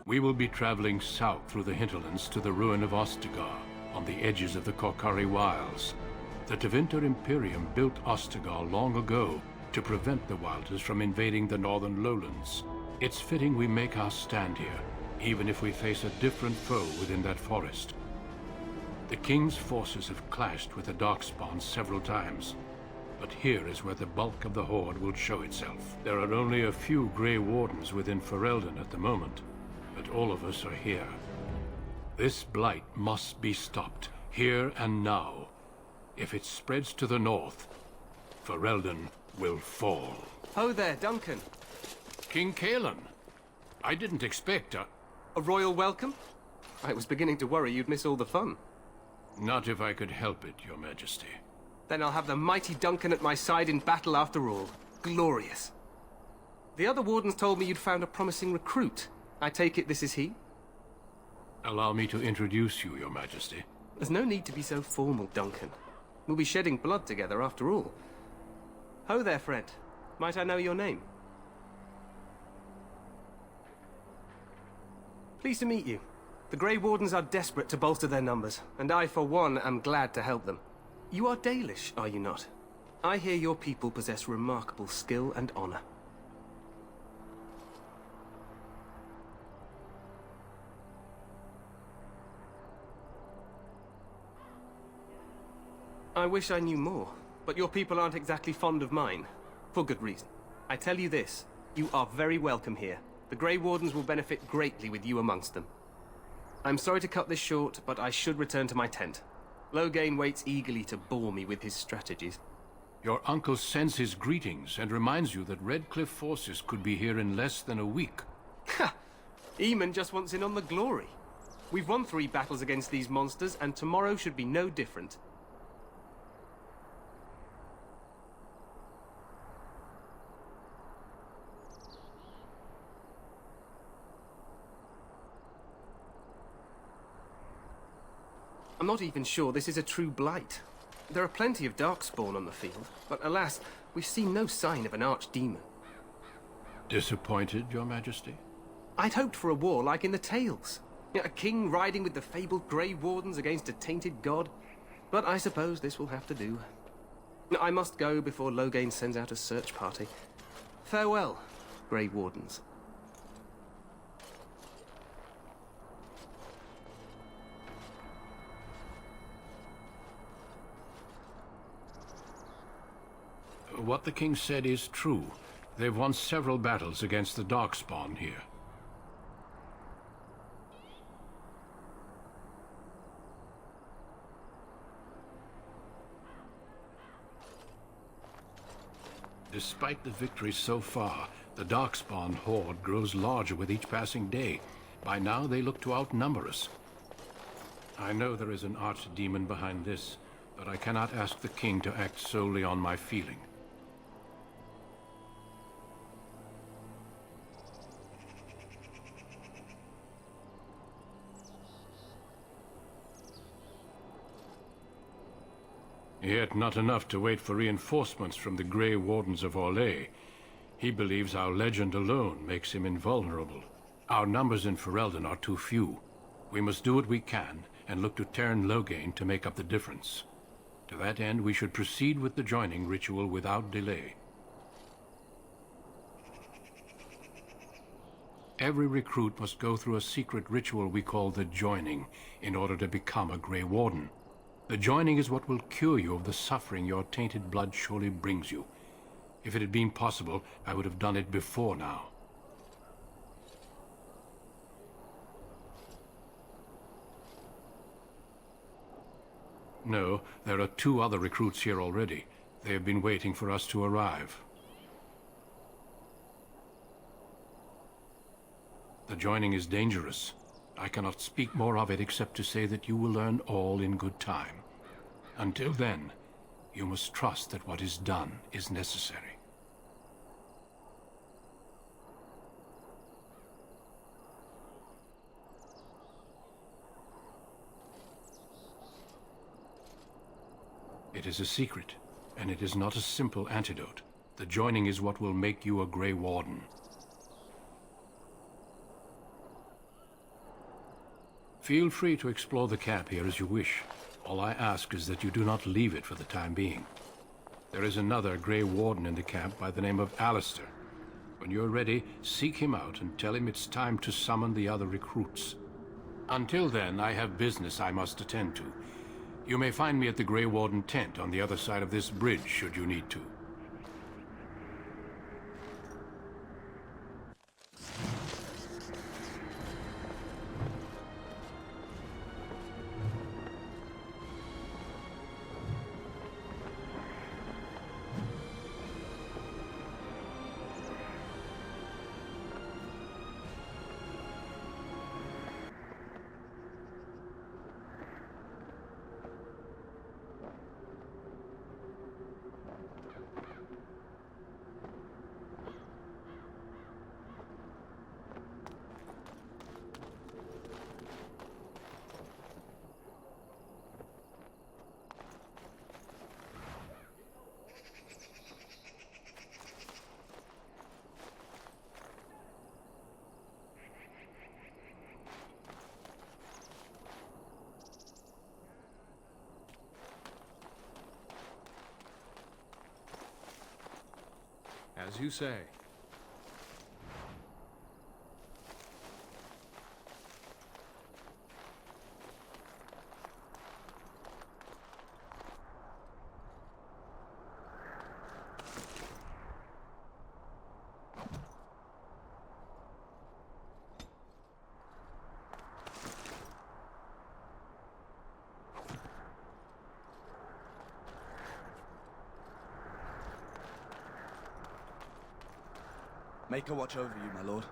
We will be traveling south through the hinterlands to the ruin of Ostagar, on the edges of the Korkari Wilds. The Tevinter Imperium built Ostagar long ago to prevent the Wilders from invading the northern lowlands. It's fitting we make our stand here, even if we face a different foe within that forest. The King's forces have clashed with the Darkspawn several times, but here is where the bulk of the Horde will show itself. There are only a few Grey Wardens within Ferelden at the moment, but all of us are here. This Blight must be stopped, here and now. If it spreads to the north, Ferelden will fall. Ho there, Duncan. King Cailen. I didn't expect a royal welcome? I was beginning to worry you'd miss all the fun. Not if I could help it, Your Majesty. Then I'll have the mighty Duncan at my side in battle after all. Glorious. The other wardens told me you'd found a promising recruit. I take it this is he? Allow me to introduce you, Your Majesty. There's no need to be so formal, Duncan. We'll be shedding blood together after all. Ho there, friend. Might I know your name? Pleased to meet you. The Grey Wardens are desperate to bolster their numbers, and I, for one, am glad to help them. You are Dalish, are you not? I hear your people possess remarkable skill and honor. I wish I knew more, but your people aren't exactly fond of mine. For good reason. I tell you this, you are very welcome here. The Grey Wardens will benefit greatly with you amongst them. I'm sorry to cut this short, but I should return to my tent. Loghain waits eagerly to bore me with his strategies. Your uncle sends his greetings and reminds you that Redcliffe forces could be here in less than a week. Ha! Eamon just wants in on the glory. We've won 3 battles against these monsters, and tomorrow should be no different. I'm not even sure this is a true Blight. There are plenty of Darkspawn on the field, but alas, we've seen no sign of an archdemon. Disappointed, Your Majesty? I'd hoped for a war like in the tales. A king riding with the fabled Grey Wardens against a tainted god. But I suppose this will have to do. I must go before Loghain sends out a search party. Farewell, Grey Wardens. What the king said is true. They've won several battles against the Darkspawn here. Despite the victories so far, the Darkspawn horde grows larger with each passing day. By now, they look to outnumber us. I know there is an archdemon behind this, but I cannot ask the king to act solely on my feeling. Yet not enough to wait for reinforcements from the Grey Wardens of Orlais. He believes our legend alone makes him invulnerable. Our numbers in Ferelden are too few. We must do what we can and look to Teyrn Loghain to make up the difference. To that end, we should proceed with the joining ritual without delay. Every recruit must go through a secret ritual we call the joining in order to become a Grey Warden. The joining is what will cure you of the suffering your tainted blood surely brings you. If it had been possible, I would have done it before now. No, there are 2 other recruits here already. They have been waiting for us to arrive. The joining is dangerous. I cannot speak more of it except to say that you will learn all in good time. Until then, you must trust that what is done is necessary. It is a secret, and it is not a simple antidote. The joining is what will make you a Grey Warden. Feel free to explore the camp here as you wish. All I ask is that you do not leave it for the time being. There is another Grey Warden in the camp by the name of Alistair. When you're ready, seek him out and tell him it's time to summon the other recruits. Until then, I have business I must attend to. You may find me at the Grey Warden tent on the other side of this bridge, should you need to. As you say. Make a watch over you, my lord.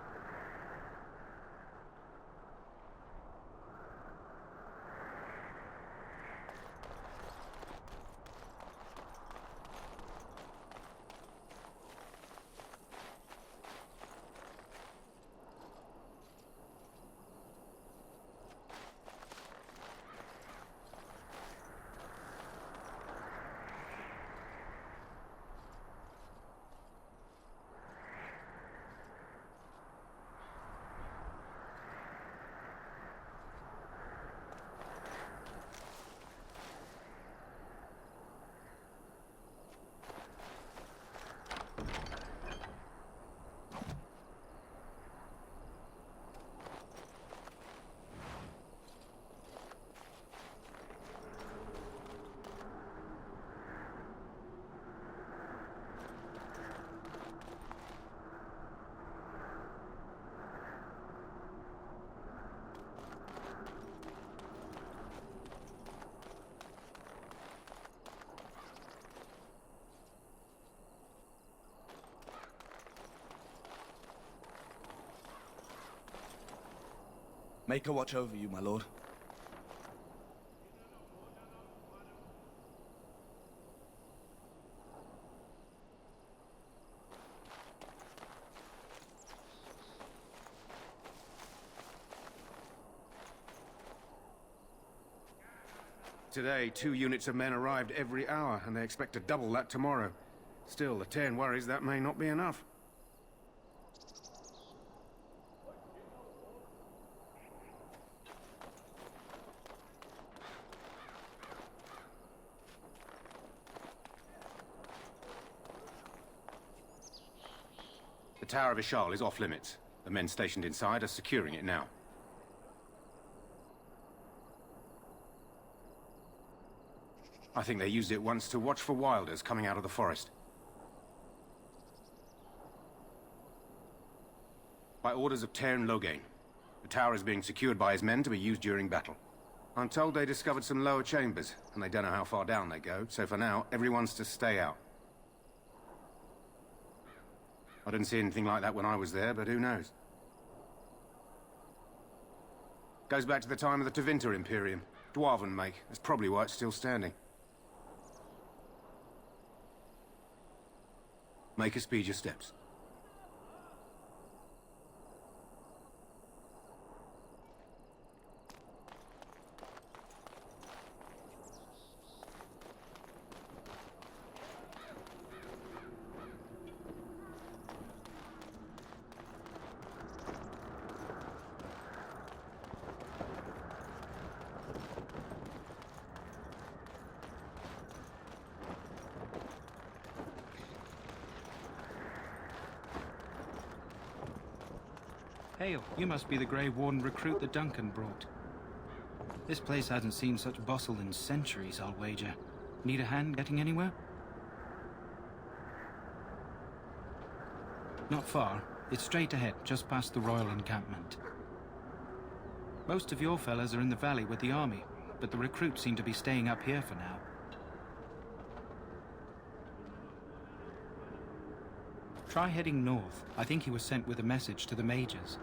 Make a watch over you, my lord. Today, 2 units of men arrived every hour, and they expect to double that tomorrow. Still, the Cairn worries that may not be enough. The Tower of Ishal is off limits. The men stationed inside are securing it now. I think they used it once to watch for wilders coming out of the forest. By orders of Cairn Logain, the tower is being secured by his men to be used during battle. I'm told they discovered some lower chambers, and they don't know how far down they go, so for now, everyone's to stay out. I didn't see anything like that when I was there, but who knows? Goes back to the time of the Tevinter Imperium. Dwarven make. That's probably why it's still standing. Make her speed your steps. Hail, you must be the Grey Warden recruit that Duncan brought. This place hasn't seen such bustle in centuries, I'll wager. Need a hand getting anywhere? Not far. It's straight ahead, just past the royal encampment. Most of your fellas are in the valley with the army, but the recruits seem to be staying up here for now. Try heading north. I think he was sent with a message to the majors.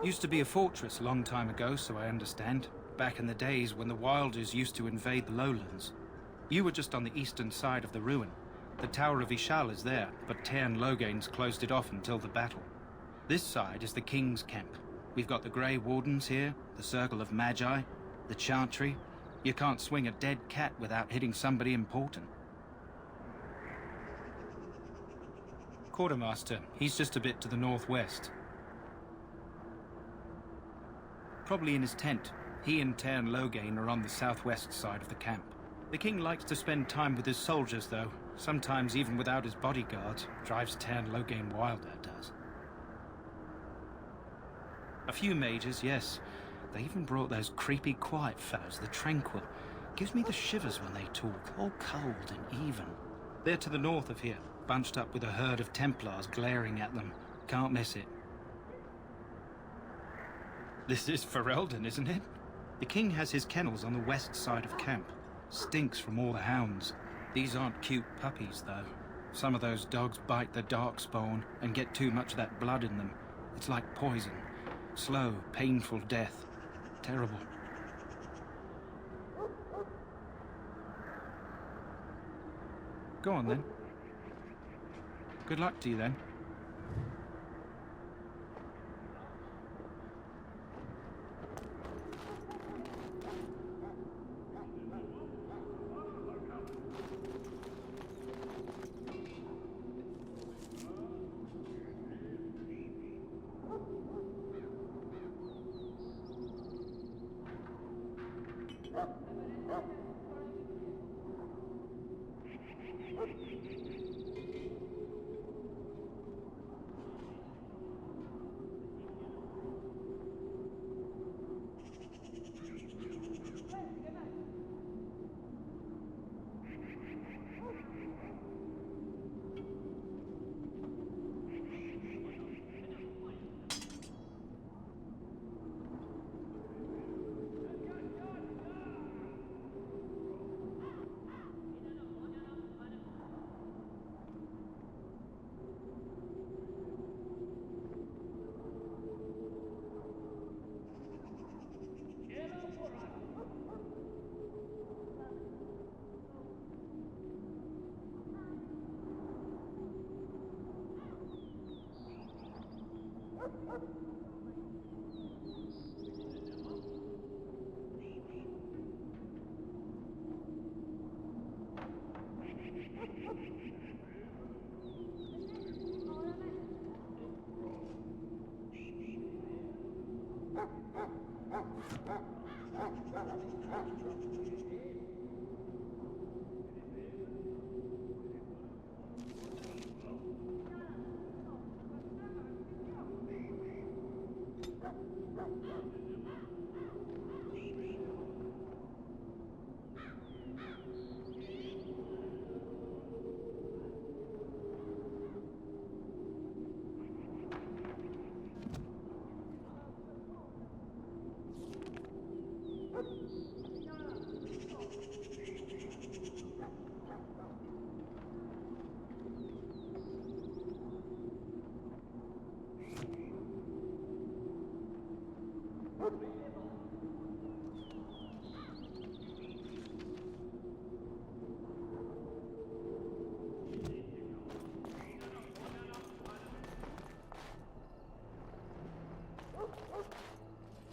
Used to be a fortress a long time ago, so I understand. Back in the days when the Wilders used to invade the lowlands. You were just on the eastern side of the ruin. The Tower of Ishal is there, but Tairn Logain's closed it off until the battle. This side is the King's camp. We've got the Grey Wardens here, the Circle of Magi, the Chantry. You can't swing a dead cat without hitting somebody important. Quartermaster, he's just a bit to the northwest. Probably in his tent. He and Tairn Logain are on the southwest side of the camp. The king likes to spend time with his soldiers, though. Sometimes even without his bodyguards. Drives Tairn Logain wild, that does. A few mages, yes. They even brought those creepy quiet fellows, the Tranquil. Gives me the shivers when they talk, all cold and even. They're to the north of here, bunched up with a herd of Templars glaring at them. Can't miss it. This is Ferelden, isn't it? The king has his kennels on the west side of camp. Stinks from all the hounds. These aren't cute puppies, though. Some of those dogs bite the darkspawn and get too much of that blood in them. It's like poison. Slow, painful death. Terrible. Go on, then. Good luck to you, then.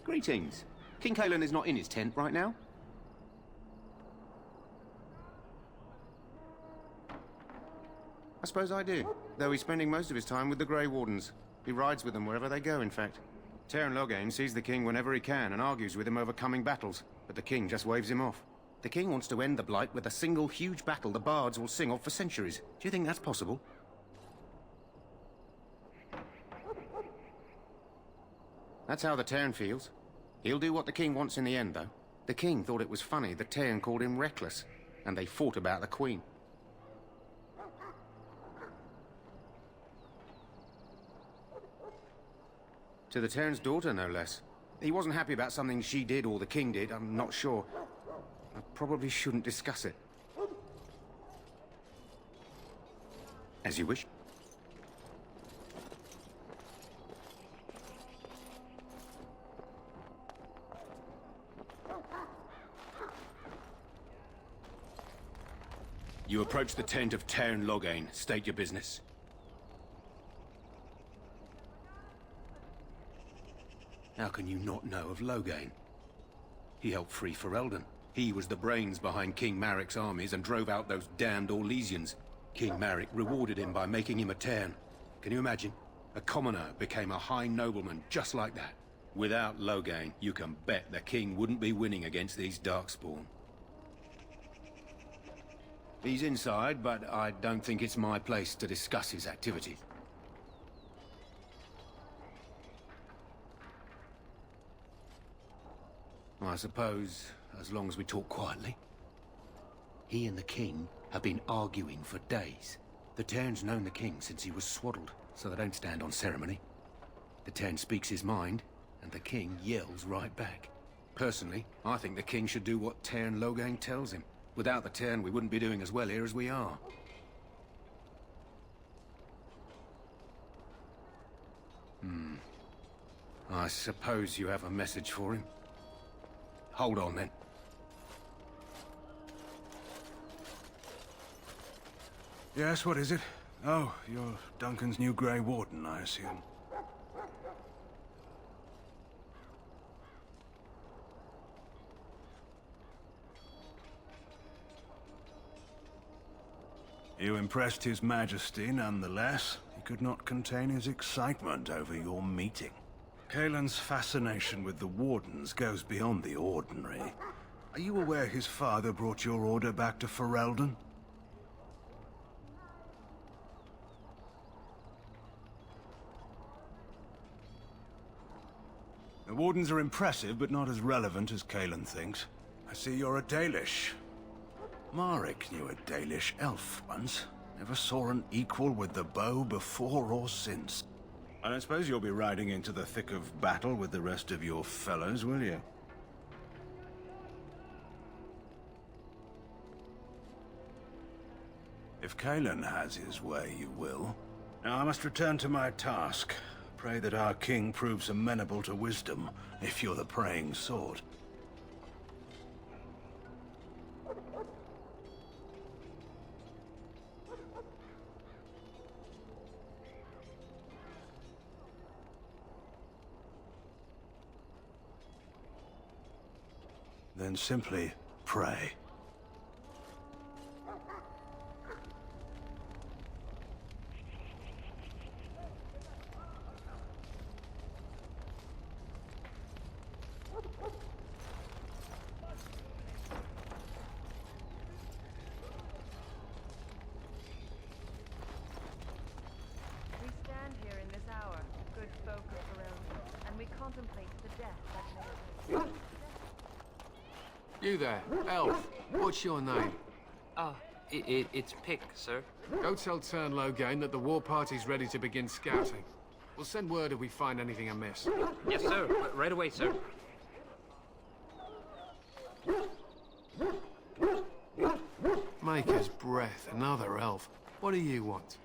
Greetings. King Cailen is not in his tent right now. I suppose I do, though he's spending most of his time with the Grey Wardens. He rides with them wherever they go, in fact. Tairn Logain sees the king whenever he can and argues with him over coming battles, but the king just waves him off. The king wants to end the Blight with a single huge battle the bards will sing of for centuries. Do you think that's possible? That's how the Tern feels. He'll do what the king wants in the end, though. The king thought it was funny the Tern called him reckless, and they fought about the queen. To the Tern's daughter, no less. He wasn't happy about something she did or the king did, I'm not sure. I probably shouldn't discuss it. As you wish. You approach the tent of Tern Loghain. State your business. How can you not know of Loghain? He helped free Ferelden. He was the brains behind King Maric's armies and drove out those damned Orlesians. King Maric rewarded him by making him a Tern. Can you imagine? A commoner became a high nobleman just like that. Without Loghain, you can bet the king wouldn't be winning against these Darkspawn. He's inside, but I don't think it's my place to discuss his activities. I suppose, as long as we talk quietly. He and the king have been arguing for days. The Tern's known the king since he was swaddled, so they don't stand on ceremony. The Tern speaks his mind, and the king yells right back. Personally, I think the king should do what Tern Loghain tells him. Without the Tern, we wouldn't be doing as well here as we are. I suppose you have a message for him. Hold on, then. Yes, what is it? Oh, you're Duncan's new Grey Warden, I assume. You impressed His Majesty, nonetheless. He could not contain his excitement over your meeting. Cailen's fascination with the Wardens goes beyond the ordinary. Are you aware his father brought your order back to Ferelden? The Wardens are impressive, but not as relevant as Cailen thinks. I see you're a Dalish. Maric knew a Dalish elf once. Never saw an equal with the bow before or since. I don't suppose you'll be riding into the thick of battle with the rest of your fellows, will you? If Cailen has his way, you will. Now I must return to my task. Pray that our king proves amenable to wisdom, if you're the praying sort. Then simply pray. We stand here in this hour, good folk of Ferelden, and we contemplate the death that may await. You there, elf. What's your name? It's Pick, sir. Go tell Tern Loghain that the war party's ready to begin scouting. We'll send word if we find anything amiss. Yes, sir. Right away, sir. Maker's breath, another elf. What do you want?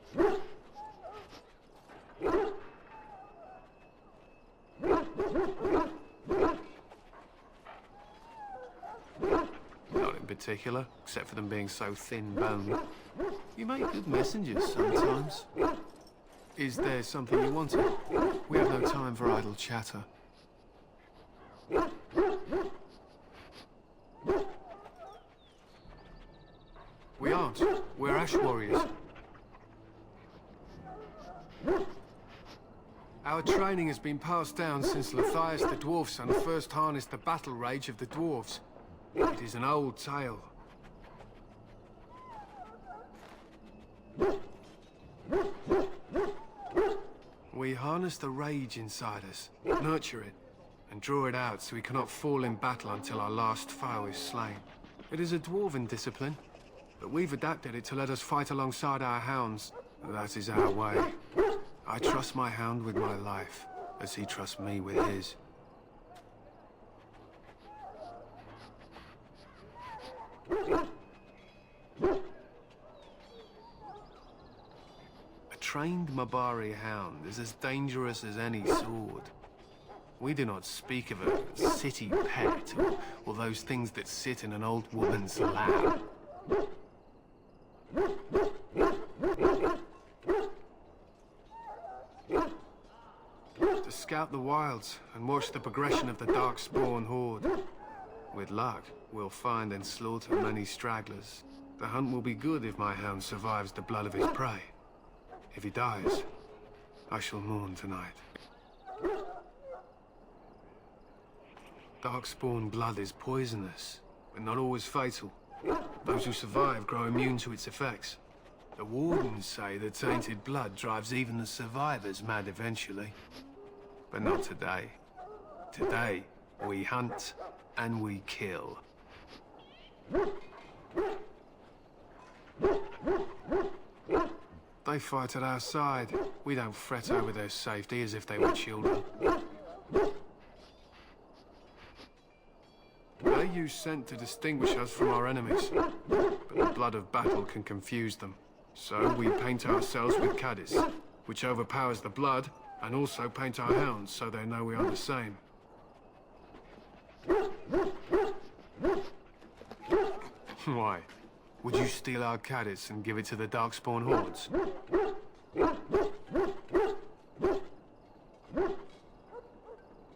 Not in particular, except for them being so thin-boned. You make good messengers sometimes. Is there something you wanted? We have no time for idle chatter. We aren't. We're Ash Warriors. Our training has been passed down since Lathias the Dwarf Son first harnessed the battle rage of the dwarves. It is an old tale. We harness the rage inside us, nurture it, and draw it out so we cannot fall in battle until our last foe is slain. It is a dwarven discipline, but we've adapted it to let us fight alongside our hounds. That is our way. I trust my hound with my life, as he trusts me with his. A trained Mabari hound is as dangerous as any sword. We do not speak of a city pet, or those things that sit in an old woman's lap. To scout the wilds and watch the progression of the Darkspawn horde. With luck, we'll find and slaughter many stragglers. The hunt will be good if my hound survives the blood of his prey. If he dies, I shall mourn tonight. Darkspawn blood is poisonous, but not always fatal. Those who survive grow immune to its effects. The wardens say that tainted blood drives even the survivors mad eventually. But not today. Today, we hunt and we kill. They fight at our side. We don't fret over their safety as if they were children. They use scent to distinguish us from our enemies, but the blood of battle can confuse them. So we paint ourselves with Caddis, which overpowers the blood, and also paint our hounds so they know we are the same. Why? Would you steal our Caddis and give it to the Darkspawn hordes?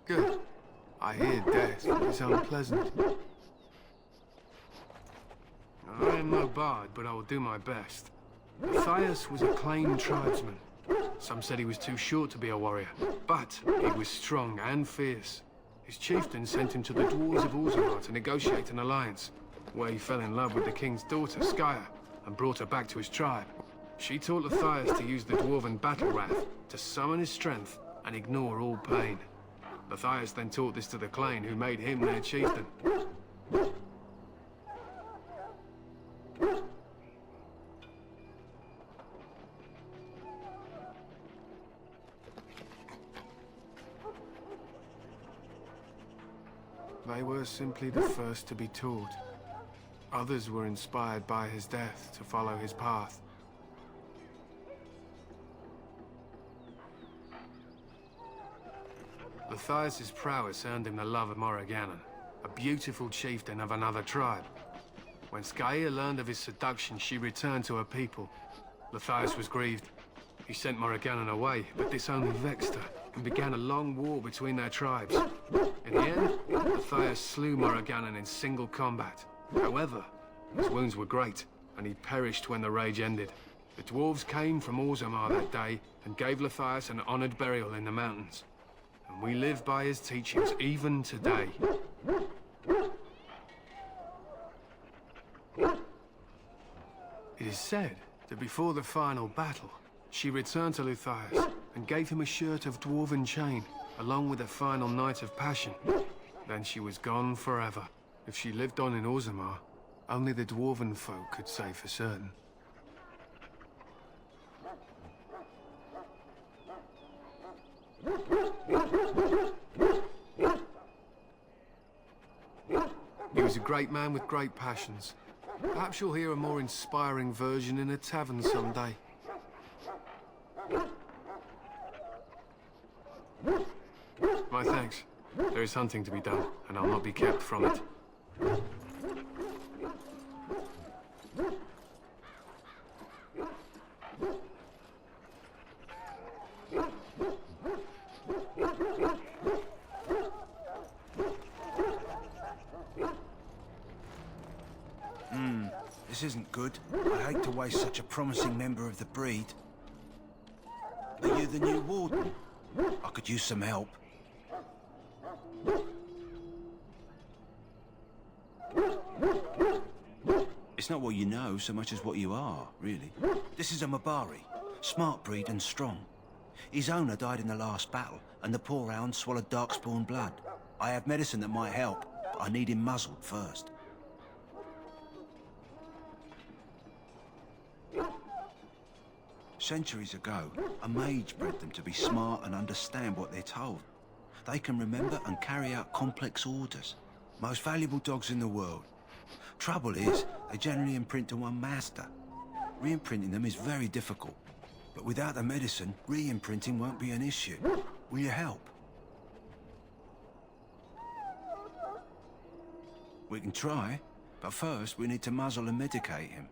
Good. I hear death is unpleasant. I am no bard, but I will do my best. Matthias was a claimed tribesman. Some said he was too short to be a warrior, but he was strong and fierce. His chieftain sent him to the dwarves of Orzammar to negotiate an alliance, where he fell in love with the king's daughter, Skya, and brought her back to his tribe. She taught Matthias to use the dwarven battle wrath to summon his strength and ignore all pain. Matthias then taught this to the Clane, who made him their chieftain. They were simply the first to be taught. Others were inspired by his death to follow his path. Matthias's prowess earned him the love of Morrigannon, a beautiful chieftain of another tribe. When Skya learned of his seduction, she returned to her people. Matthias was grieved. He sent Morrigannon away, but this only vexed her, and began a long war between their tribes. In the end, Matthias slew Morrigannon in single combat. However, his wounds were great, and he perished when the rage ended. The dwarves came from Orzammar that day, and gave Matthias an honored burial in the mountains. And we live by his teachings even today. It is said that before the final battle, she returned to Matthias and gave him a shirt of dwarven chain, along with a final night of passion. Then she was gone forever. If she lived on in Orzammar, only the dwarven folk could say for certain. He was a great man with great passions. Perhaps you'll hear a more inspiring version in a tavern someday. My thanks. There is hunting to be done, and I'll not be kept from it. This isn't good. I hate to waste such a promising member of the breed. Are you the new warden? I could use some help. It's not what you know so much as what you are, really. This is a Mabari. Smart breed and strong. His owner died in the last battle, and the poor hound swallowed darkspawn blood. I have medicine that might help, but I need him muzzled first. Centuries ago, a mage bred them to be smart and understand what they're told. They can remember and carry out complex orders. Most valuable dogs in the world. Trouble is, they generally imprint to one master. Re-imprinting them is very difficult. But without the medicine, re-imprinting won't be an issue. Will you help? We can try, but first we need to muzzle and medicate him.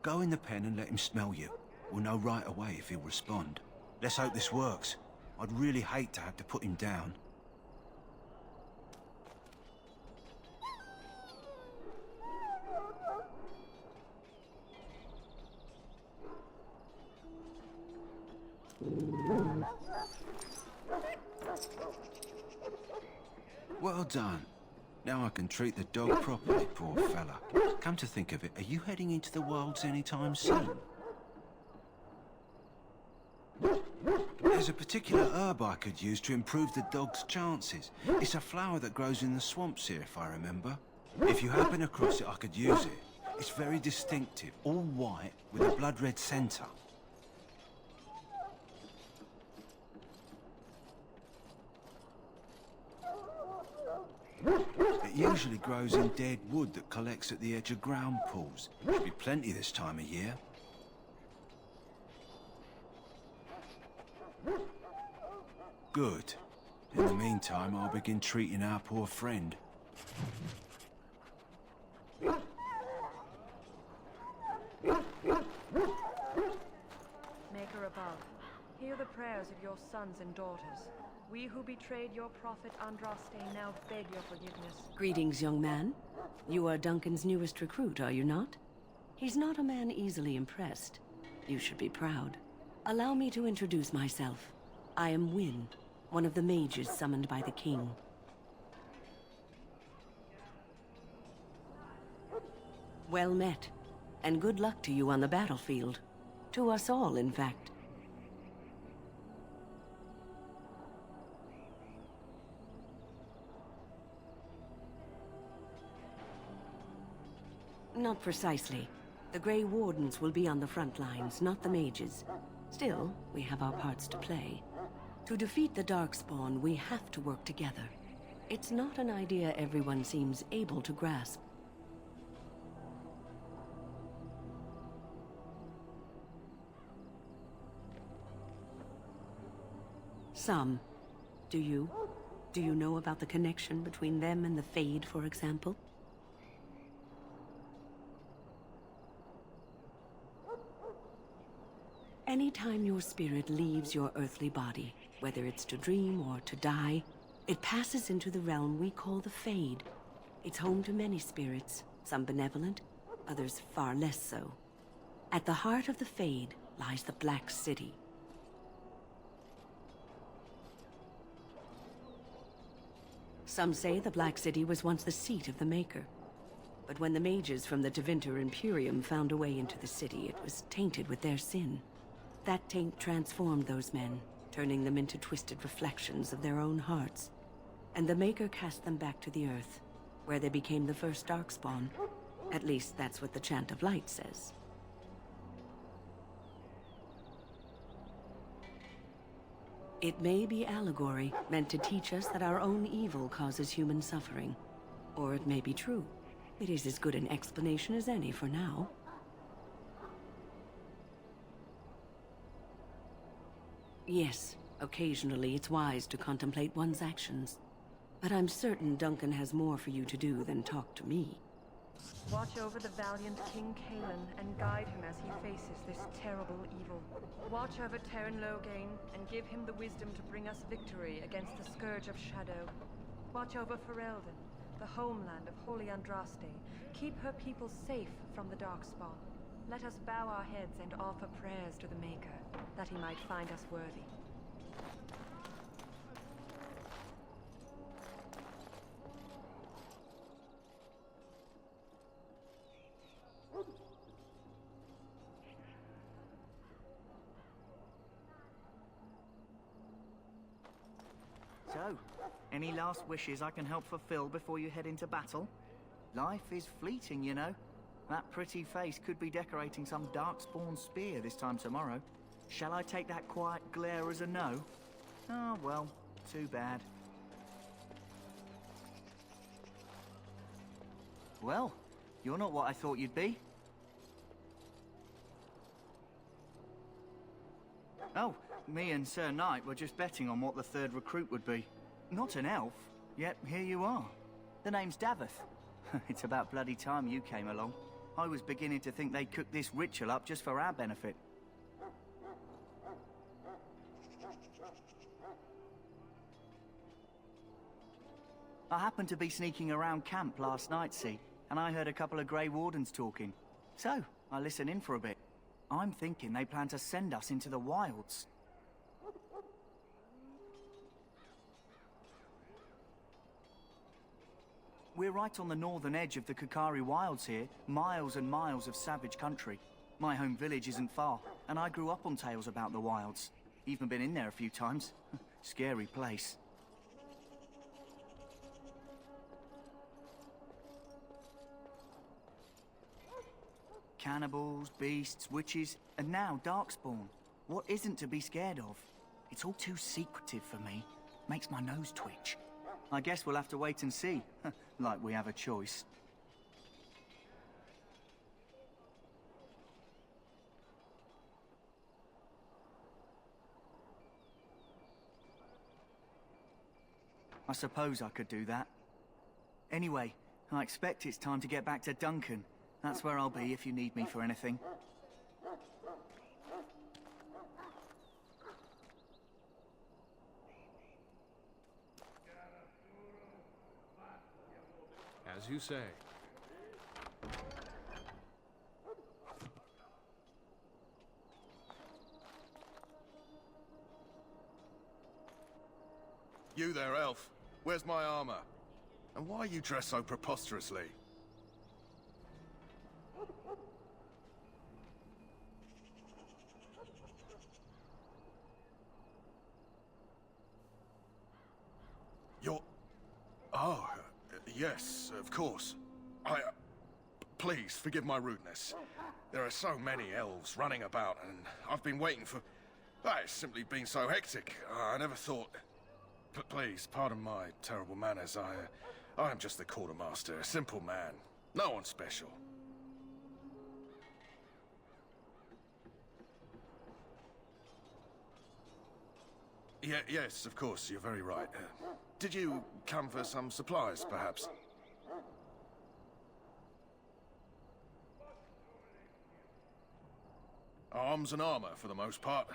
Go in the pen and let him smell you. We'll know right away if he'll respond. Let's hope this works. I'd really hate to have to put him down. Well done. Now I can treat the dog properly, poor fella. Come to think of it, are you heading into the wilds anytime soon? There's a particular herb I could use to improve the dog's chances. It's a flower that grows in the swamps here, if I remember. If you happen across it, I could use it. It's very distinctive, all white with a blood-red centre. It usually grows in dead wood that collects at the edge of ground pools. Should be plenty this time of year. Good. In the meantime, I'll begin treating our poor friend. Maker above, hear the prayers of your sons and daughters. We who betrayed your prophet Andraste now beg your forgiveness. Greetings, young man. You are Duncan's newest recruit, are you not? He's not a man easily impressed. You should be proud. Allow me to introduce myself. I am Wynne, one of the mages summoned by the king. Well met, and good luck to you on the battlefield. To us all, in fact. Not precisely. The Grey Wardens will be on the front lines, not the mages. Still, we have our parts to play. To defeat the Darkspawn, we have to work together. It's not an idea everyone seems able to grasp. Some. Do you? Do you know about the connection between them and the Fade, for example? Anytime your spirit leaves your earthly body, whether it's to dream or to die, it passes into the realm we call the Fade. It's home to many spirits, some benevolent, others far less so. At the heart of the Fade lies the Black City. Some say the Black City was once the seat of the Maker. But when the mages from the Tevinter Imperium found a way into the city, it was tainted with their sin. That taint transformed those men, turning them into twisted reflections of their own hearts. And the Maker cast them back to the Earth, where they became the first Darkspawn. At least that's what the Chant of Light says. It may be allegory, meant to teach us that our own evil causes human suffering. Or it may be true. It is as good an explanation as any for now. Yes, occasionally it's wise to contemplate one's actions. But I'm certain Duncan has more for you to do than talk to me. Watch over the valiant King Cailen and guide him as he faces this terrible evil. Watch over Terran Logain and give him the wisdom to bring us victory against the Scourge of Shadow. Watch over Ferelden, the homeland of Holy Andraste. Keep her people safe from the Darkspawn. Let us bow our heads and offer prayers to the Maker, that he might find us worthy. So, any last wishes I can help fulfill before you head into battle? Life is fleeting, you know. That pretty face could be decorating some darkspawn spear this time tomorrow. Shall I take that quiet glare as a no? Oh, well, too bad. Well, you're not what I thought you'd be. Oh, me and Sir Knight were just betting on what the third recruit would be. Not an elf, yet here you are. The name's Daveth. It's about bloody time you came along. I was beginning to think they'd cooked this ritual up just for our benefit. I happened to be sneaking around camp last night, see, and I heard a couple of Grey Wardens talking. So, I listened in for a bit. I'm thinking they plan to send us into the wilds. We're right on the northern edge of the Kokari Wilds here, miles and miles of savage country. My home village isn't far, and I grew up on tales about the wilds. Even been in there a few times. Scary place. Cannibals, beasts, witches, and now Darkspawn. What isn't to be scared of? It's all too secretive for me. Makes my nose twitch. I guess we'll have to wait and see. Like we have a choice. I suppose I could do that. Anyway, I expect it's time to get back to Duncan. That's where I'll be if you need me for anything. As you say. You there, elf. Where's my armor? And why are you dressed so preposterously? You're... Oh, yes, of course. Please, forgive my rudeness. There are so many elves running about, and I've been waiting for... It's simply been so hectic. I never thought... Please, pardon my terrible manners. I am just the quartermaster, a simple man. No one special. Yes, of course, you're very right. Did you come for some supplies, perhaps? Arms and armor, for the most part.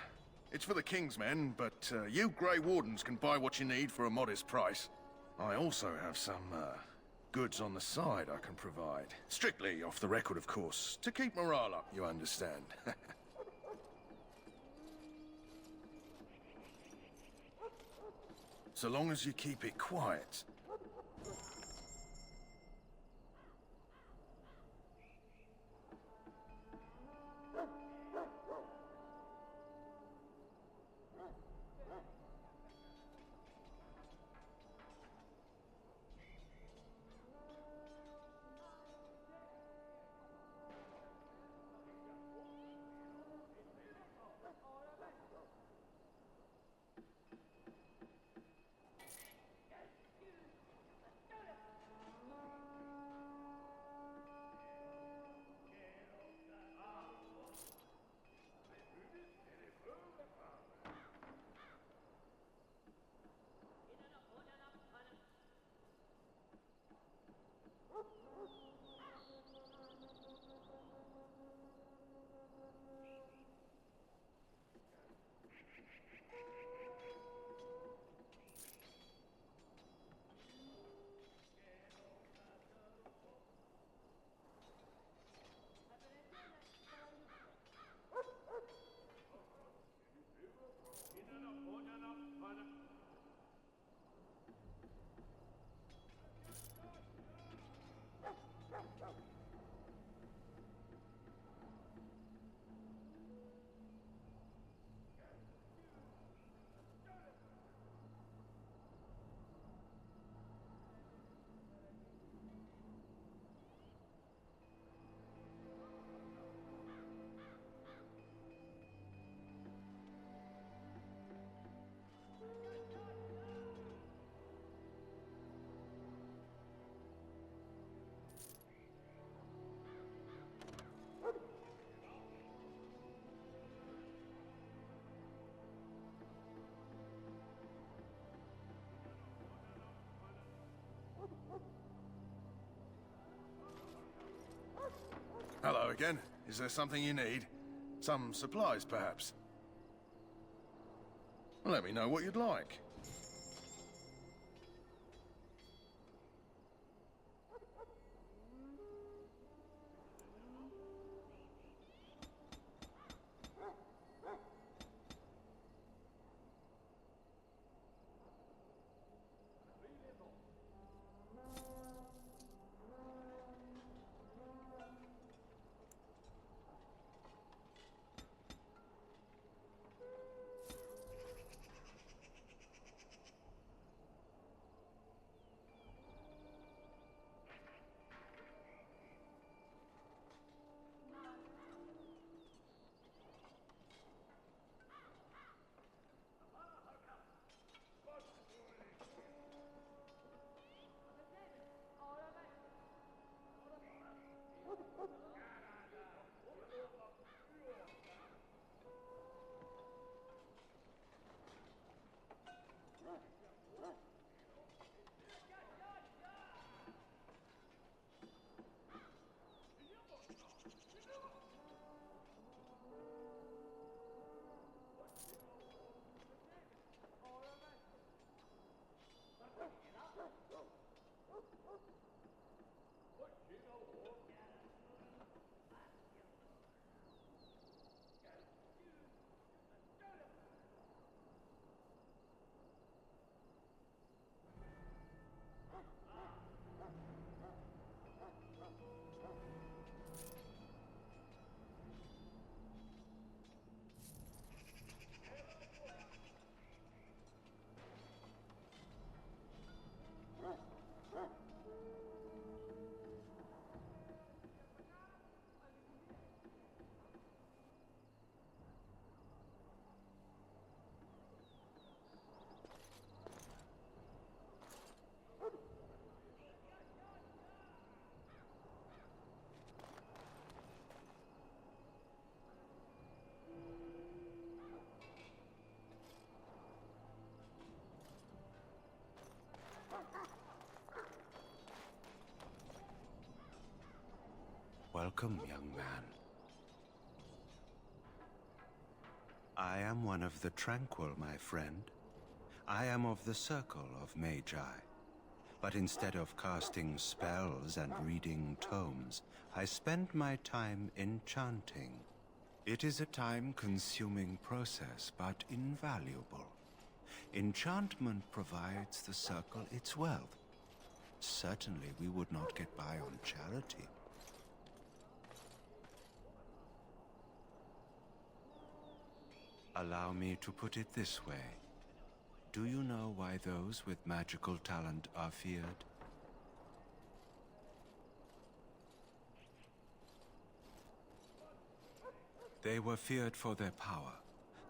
It's for the King's men, but you Grey Wardens can buy what you need for a modest price. I also have some goods on the side I can provide. Strictly off the record, of course. To keep morale up, you understand. So long as you keep it quiet. Hello again. Is there something you need? Some supplies, perhaps? Let me know what you'd like. Welcome, young man. I am one of the Tranquil, my friend. I am of the Circle of Magi. But instead of casting spells and reading tomes, I spend my time enchanting. It is a time-consuming process, but invaluable. Enchantment provides the Circle its wealth. Certainly we would not get by on charity. Allow me to put it this way. Do you know why those with magical talent are feared? They were feared for their power,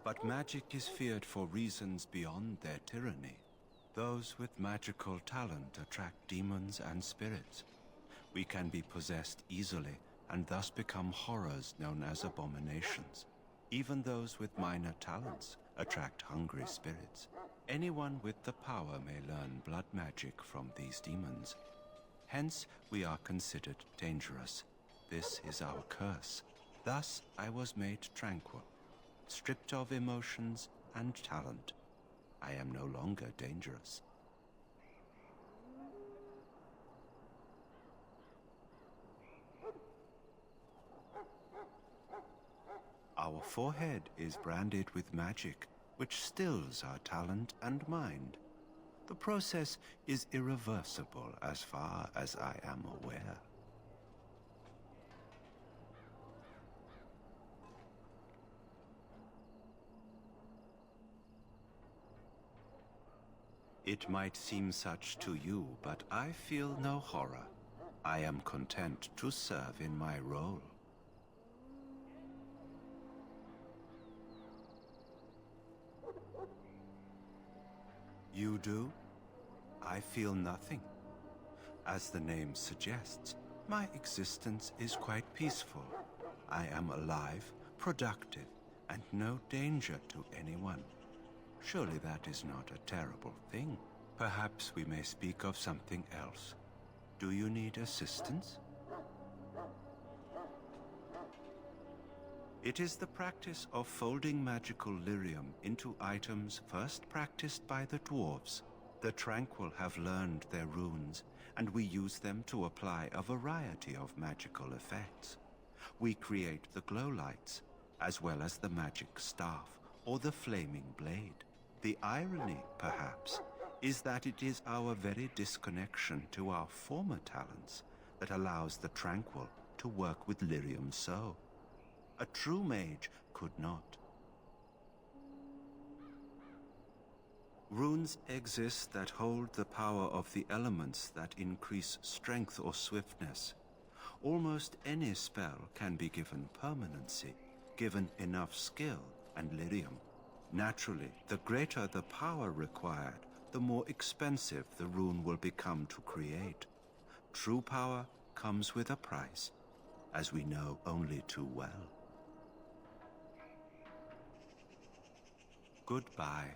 but magic is feared for reasons beyond their tyranny. Those with magical talent attract demons and spirits. We can be possessed easily and thus become horrors known as abominations. Even those with minor talents attract hungry spirits. Anyone with the power may learn blood magic from these demons. Hence, we are considered dangerous. This is our curse. Thus, I was made tranquil, stripped of emotions and talent. I am no longer dangerous. Our forehead is branded with magic, which stills our talent and mind. The process is irreversible as far as I am aware. It might seem such to you, but I feel no horror. I am content to serve in my role. You do? I feel nothing. As the name suggests, my existence is quite peaceful. I am alive, productive, and no danger to anyone. Surely that is not a terrible thing. Perhaps we may speak of something else. Do you need assistance? It is the practice of folding magical lyrium into items first practiced by the dwarves. The Tranquil have learned their runes, and we use them to apply a variety of magical effects. We create the glow lights, as well as the magic staff or the flaming blade. The irony, perhaps, is that it is our very disconnection to our former talents that allows the Tranquil to work with lyrium so. A true mage could not. Runes exist that hold the power of the elements that increase strength or swiftness. Almost any spell can be given permanency, given enough skill and lyrium. Naturally, the greater the power required, the more expensive the rune will become to create. True power comes with a price, as we know only too well. Goodbye.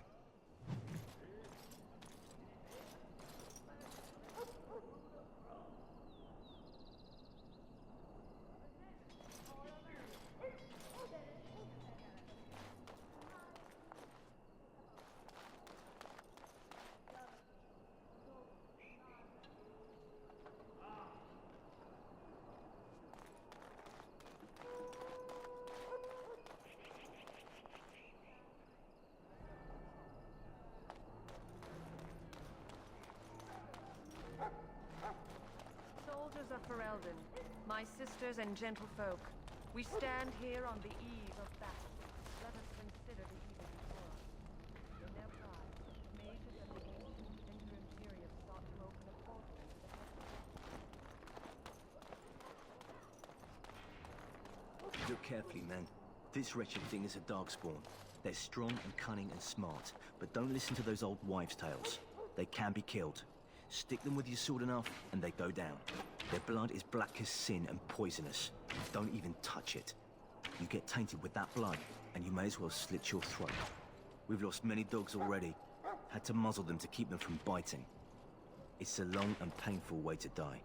Soldiers of Ferelden, my sisters and gentlefolk, we stand here on the eve of battle. Let us consider the evil before us. In their pride, mages of the ancient Winter Imperium sought to open a portal into the heavens. Look carefully, man. This wretched thing is a darkspawn. They're strong and cunning and smart, but don't listen to those old wives' tales. They can be killed. Stick them with your sword enough, and they go down. Their blood is black as sin and poisonous. Don't even touch it. You get tainted with that blood, and you may as well slit your throat. We've lost many dogs already. Had to muzzle them to keep them from biting. It's a long and painful way to die.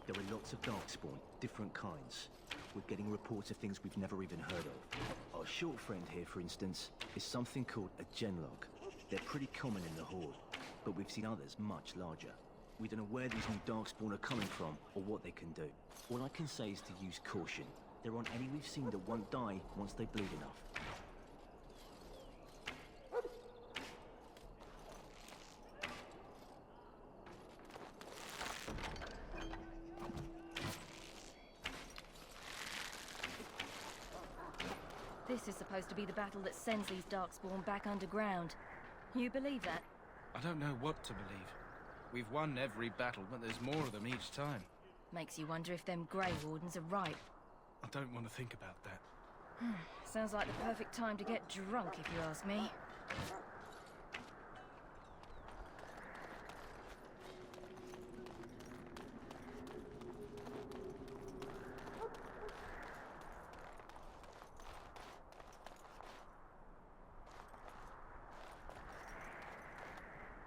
There are lots of darkspawn, different kinds. We're getting reports of things we've never even heard of. Our short friend here, for instance, is something called a genlog. They're pretty common in the Horde, but we've seen others much larger. We don't know where these new darkspawn are coming from, or what they can do. All I can say is to use caution. There aren't any we've seen that won't die once they bleed enough. This is supposed to be the battle that sends these darkspawn back underground. You believe that? I don't know what to believe. We've won every battle, but there's more of them each time. Makes you wonder if them Grey Wardens are right. I don't want to think about that. Sounds like the perfect time to get drunk, if you ask me.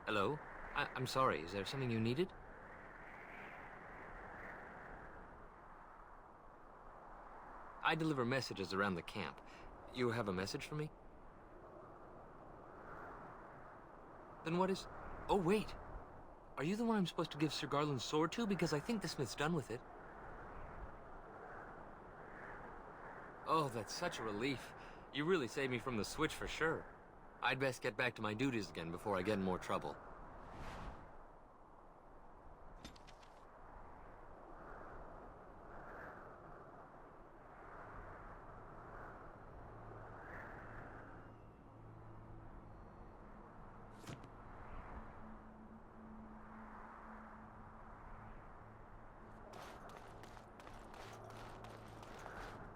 Hello? I'm sorry, is there something you needed? I deliver messages around the camp. You have a message for me? Then what is... Oh, wait. Are you the one I'm supposed to give Sir Garland's sword to? Because I think the smith's done with it. Oh, that's such a relief. You really saved me from the switch for sure. I'd best get back to my duties again before I get in more trouble.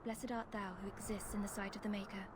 Blessed art thou who exists in the sight of the Maker.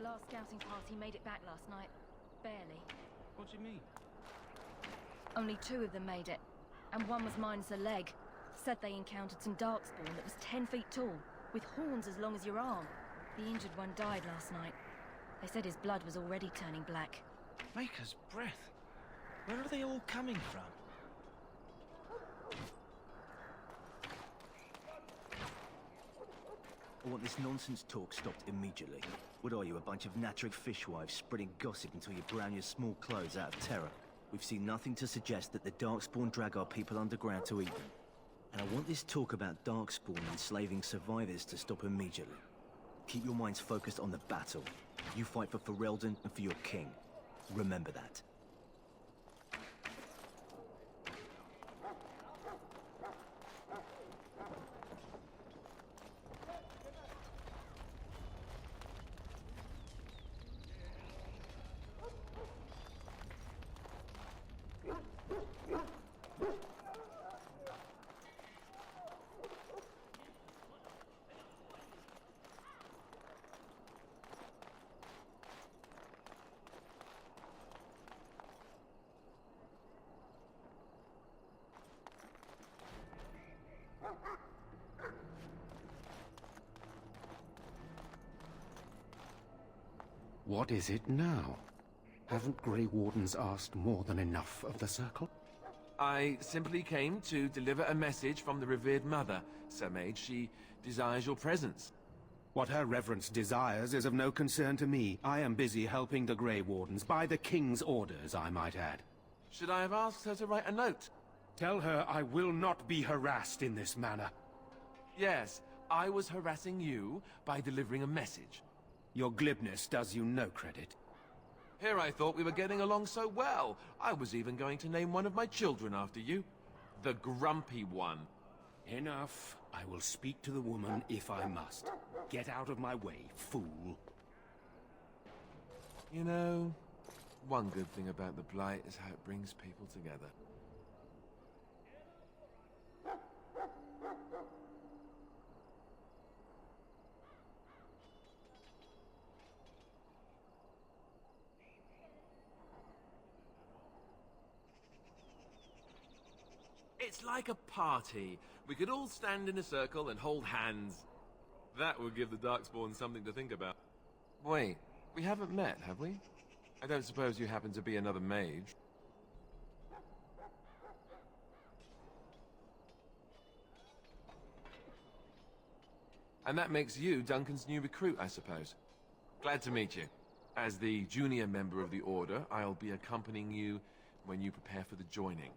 last scouting party made it back last night. Barely. What do you mean? Only 2 of them made it, and one was minus a leg. Said they encountered some darkspawn that was 10 feet tall, with horns as long as your arm. The injured one died last night. They said his blood was already turning black. Maker's breath. Where are they all coming from? I want this nonsense talk stopped immediately. What are you, a bunch of Natric fishwives spreading gossip until you brown your small clothes out of terror? We've seen nothing to suggest that the Darkspawn drag our people underground to eat them. And I want this talk about Darkspawn enslaving survivors to stop immediately. Keep your minds focused on the battle. You fight for Ferelden and for your king. Remember that. What is it now? Haven't Grey Wardens asked more than enough of the Circle? I simply came to deliver a message from the revered mother, Sir Mage. She desires your presence. What her reverence desires is of no concern to me. I am busy helping the Grey Wardens, by the King's orders, I might add. Should I have asked her to write a note? Tell her I will not be harassed in this manner. Yes, I was harassing you by delivering a message. Your glibness does you no credit. Here I thought we were getting along so well. I was even going to name one of my children after you. The Grumpy One. Enough. I will speak to the woman if I must. Get out of my way, fool. You know, one good thing about the Blight is how it brings people together. It's like a party. We could all stand in a circle and hold hands. That would give the Darkspawn something to think about. Wait, we haven't met, have we? I don't suppose you happen to be another mage? And that makes you Duncan's new recruit, I suppose. Glad to meet you. As the junior member of the Order, I'll be accompanying you when you prepare for the joining.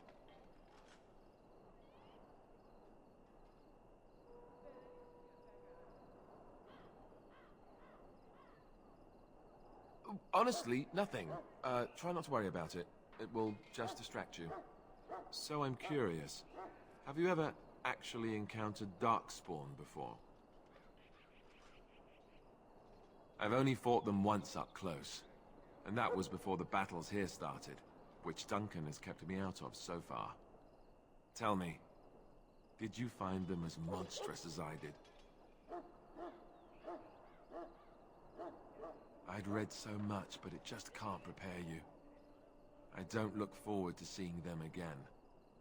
Honestly, nothing. Try not to worry about it. It will just distract you. So I'm curious. Have you ever actually encountered Darkspawn before? I've only fought them once up close. And that was before the battles here started, which Duncan has kept me out of so far. Tell me, did you find them as monstrous as I did? I'd read so much, but it just can't prepare you. I don't look forward to seeing them again.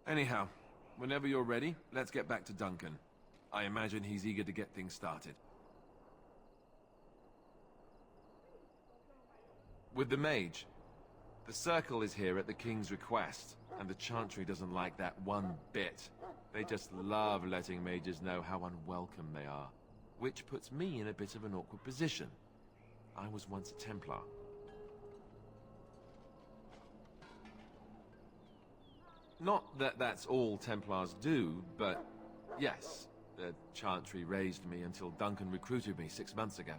Anyhow, whenever you're ready, let's get back to Duncan. I imagine he's eager to get things started. With the mage, the Circle is here at the King's request, and the Chantry doesn't like that one bit. They just love letting mages know how unwelcome they are, which puts me in a bit of an awkward position. I was once a Templar. Not that that's all Templars do, but yes, the Chantry raised me until Duncan recruited me 6 months ago.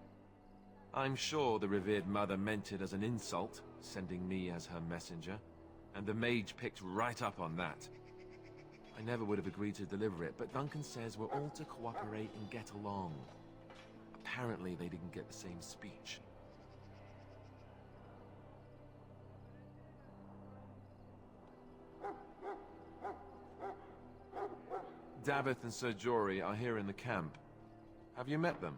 I'm sure the revered mother meant it as an insult, sending me as her messenger, and the mage picked right up on that. I never would have agreed to deliver it, but Duncan says we're all to cooperate and get along. Apparently they didn't get the same speech. Davith and Sir Jory are here in the camp. Have you met them?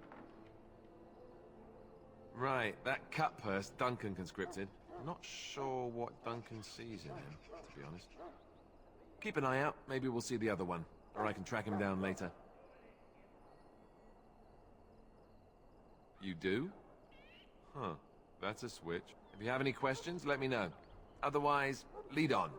Right, that cut purse Duncan conscripted. Not sure what Duncan sees in him, to be honest. Keep an eye out, maybe we'll see the other one. Or I can track him down later. You do? Huh, that's a switch. If you have any questions, let me know. Otherwise, lead on.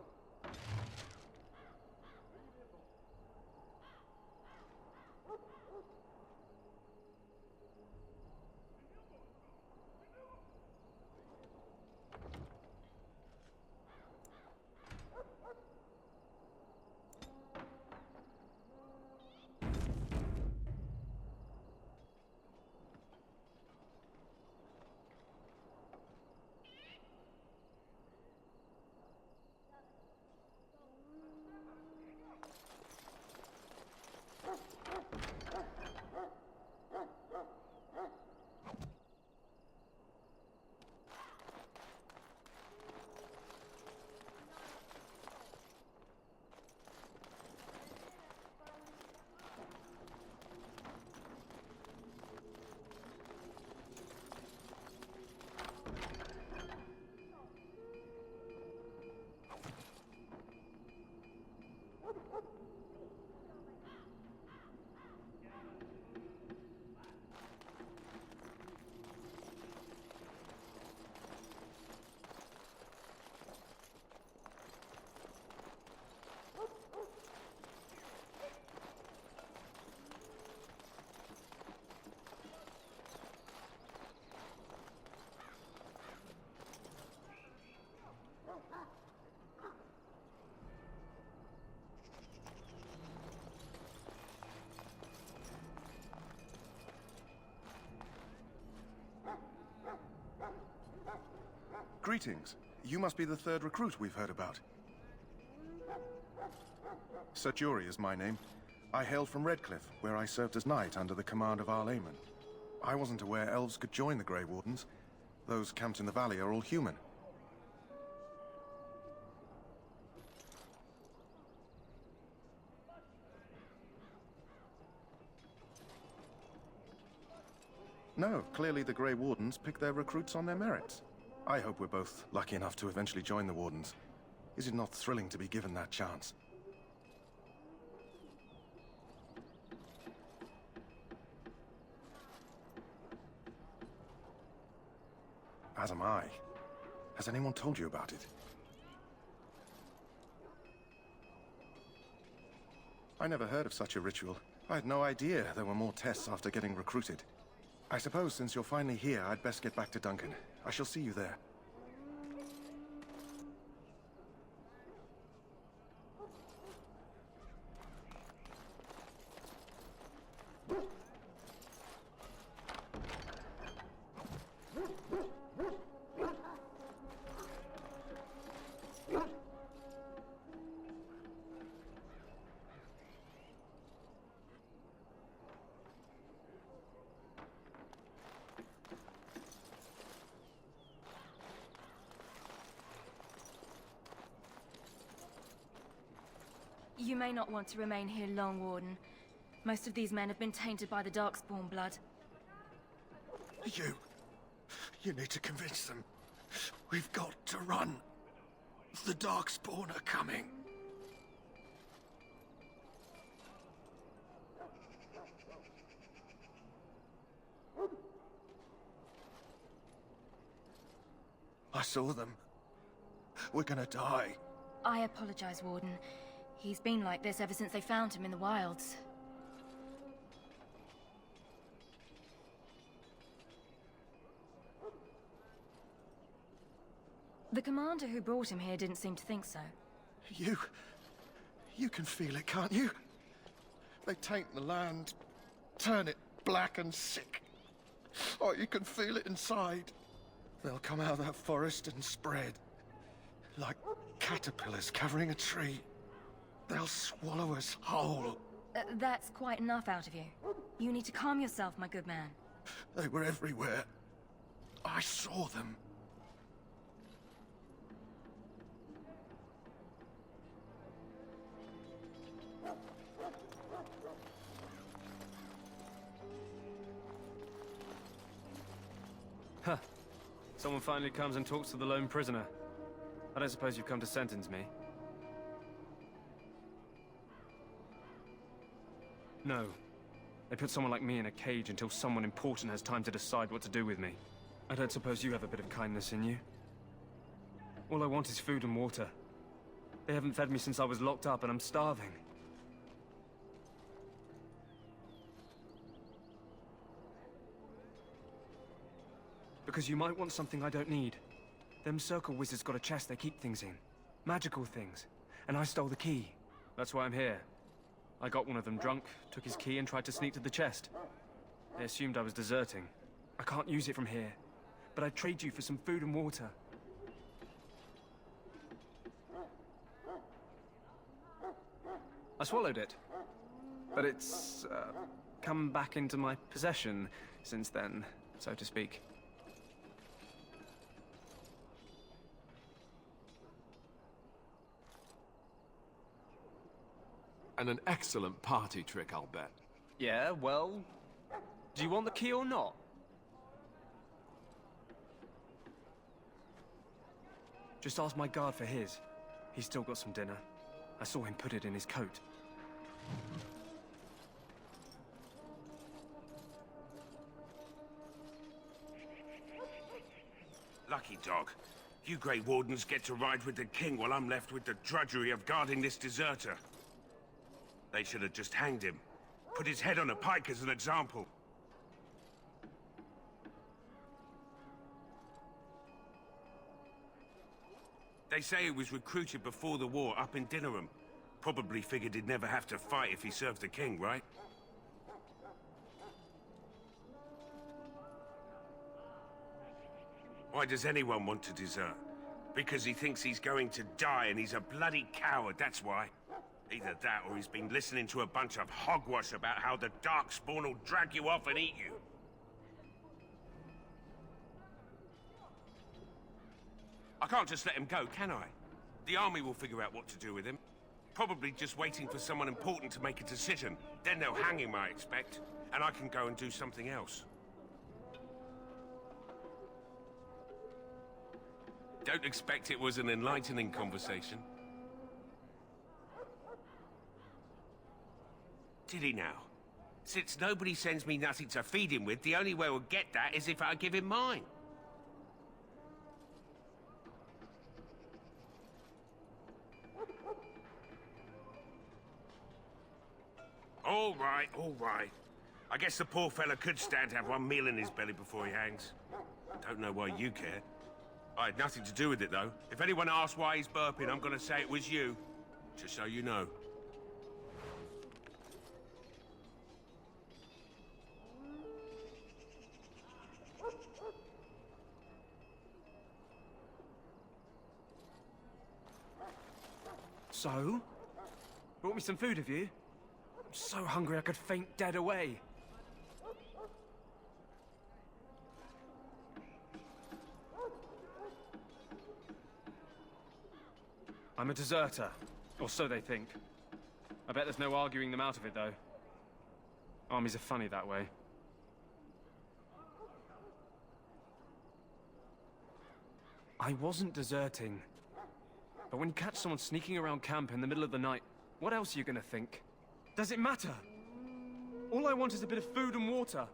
Greetings. You must be the third recruit we've heard about. Sir Jury is my name. I hail from Redcliffe, where I served as knight under the command of Arl Eamon. I wasn't aware elves could join the Grey Wardens. Those camped in the valley are all human. No, clearly the Grey Wardens pick their recruits on their merits. I hope we're both lucky enough to eventually join the Wardens. Is it not thrilling to be given that chance? As am I. Has anyone told you about it? I never heard of such a ritual. I had no idea there were more tests after getting recruited. I suppose since you're finally here, I'd best get back to Duncan. I shall see you there. You may not want to remain here long, Warden. Most of these men have been tainted by the Darkspawn blood. You need to convince them. We've got to run. The Darkspawn are coming. I saw them. We're gonna die. I apologize, Warden. He's been like this ever since they found him in the wilds. The commander who brought him here didn't seem to think so. You can feel it, can't you? They taint the land, turn it black and sick. Oh, you can feel it inside. They'll come out of that forest and spread. Like caterpillars covering a tree. They'll swallow us whole. That's quite enough out of you. You need to calm yourself, my good man. They were everywhere. I saw them. Huh. Someone finally comes and talks to the lone prisoner. I don't suppose you've come to sentence me? No. They put someone like me in a cage until someone important has time to decide what to do with me. I don't suppose you have a bit of kindness in you? All I want is food and water. They haven't fed me since I was locked up and I'm starving. Because you might want something I don't need. Them circle wizards got a chest they keep things in. Magical things. And I stole the key. That's why I'm here. I got one of them drunk, took his key and tried to sneak to the chest. They assumed I was deserting. I can't use it from here. But I'd trade you for some food and water. I swallowed it. But it's, come back into my possession since then, so to speak. And an excellent party trick, I'll bet. Yeah, well... do you want the key or not? Just ask my guard for his. He's still got some dinner. I saw him put it in his coat. Lucky dog. You Grey Wardens get to ride with the king while I'm left with the drudgery of guarding this deserter. They should have just hanged him. Put his head on a pike as an example. They say he was recruited before the war up in Dinnerham. Probably figured he'd never have to fight if he served the king, right? Why does anyone want to desert? Because he thinks he's going to die and he's a bloody coward, that's why. Either that or he's been listening to a bunch of hogwash about how the Darkspawn will drag you off and eat you. I can't just let him go, can I? The army will figure out what to do with him. Probably just waiting for someone important to make a decision. Then they'll hang him, I expect. And I can go and do something else. Don't expect it was an enlightening conversation. Did he now? Since nobody sends me nothing to feed him with, the only way we'll get that is if I give him mine. All right, all right. I guess the poor fella could stand to have one meal in his belly before he hangs. Don't know why you care. I had nothing to do with it, though. If anyone asks why he's burping, I'm gonna say it was you. Just so you know. So? Brought me some food, have you? I'm so hungry I could faint dead away. I'm a deserter. Or so they think. I bet there's no arguing them out of it, though. Armies are funny that way. I wasn't deserting. But when you catch someone sneaking around camp in the middle of the night, what else are you gonna think? Does it matter? All I want is a bit of food and water.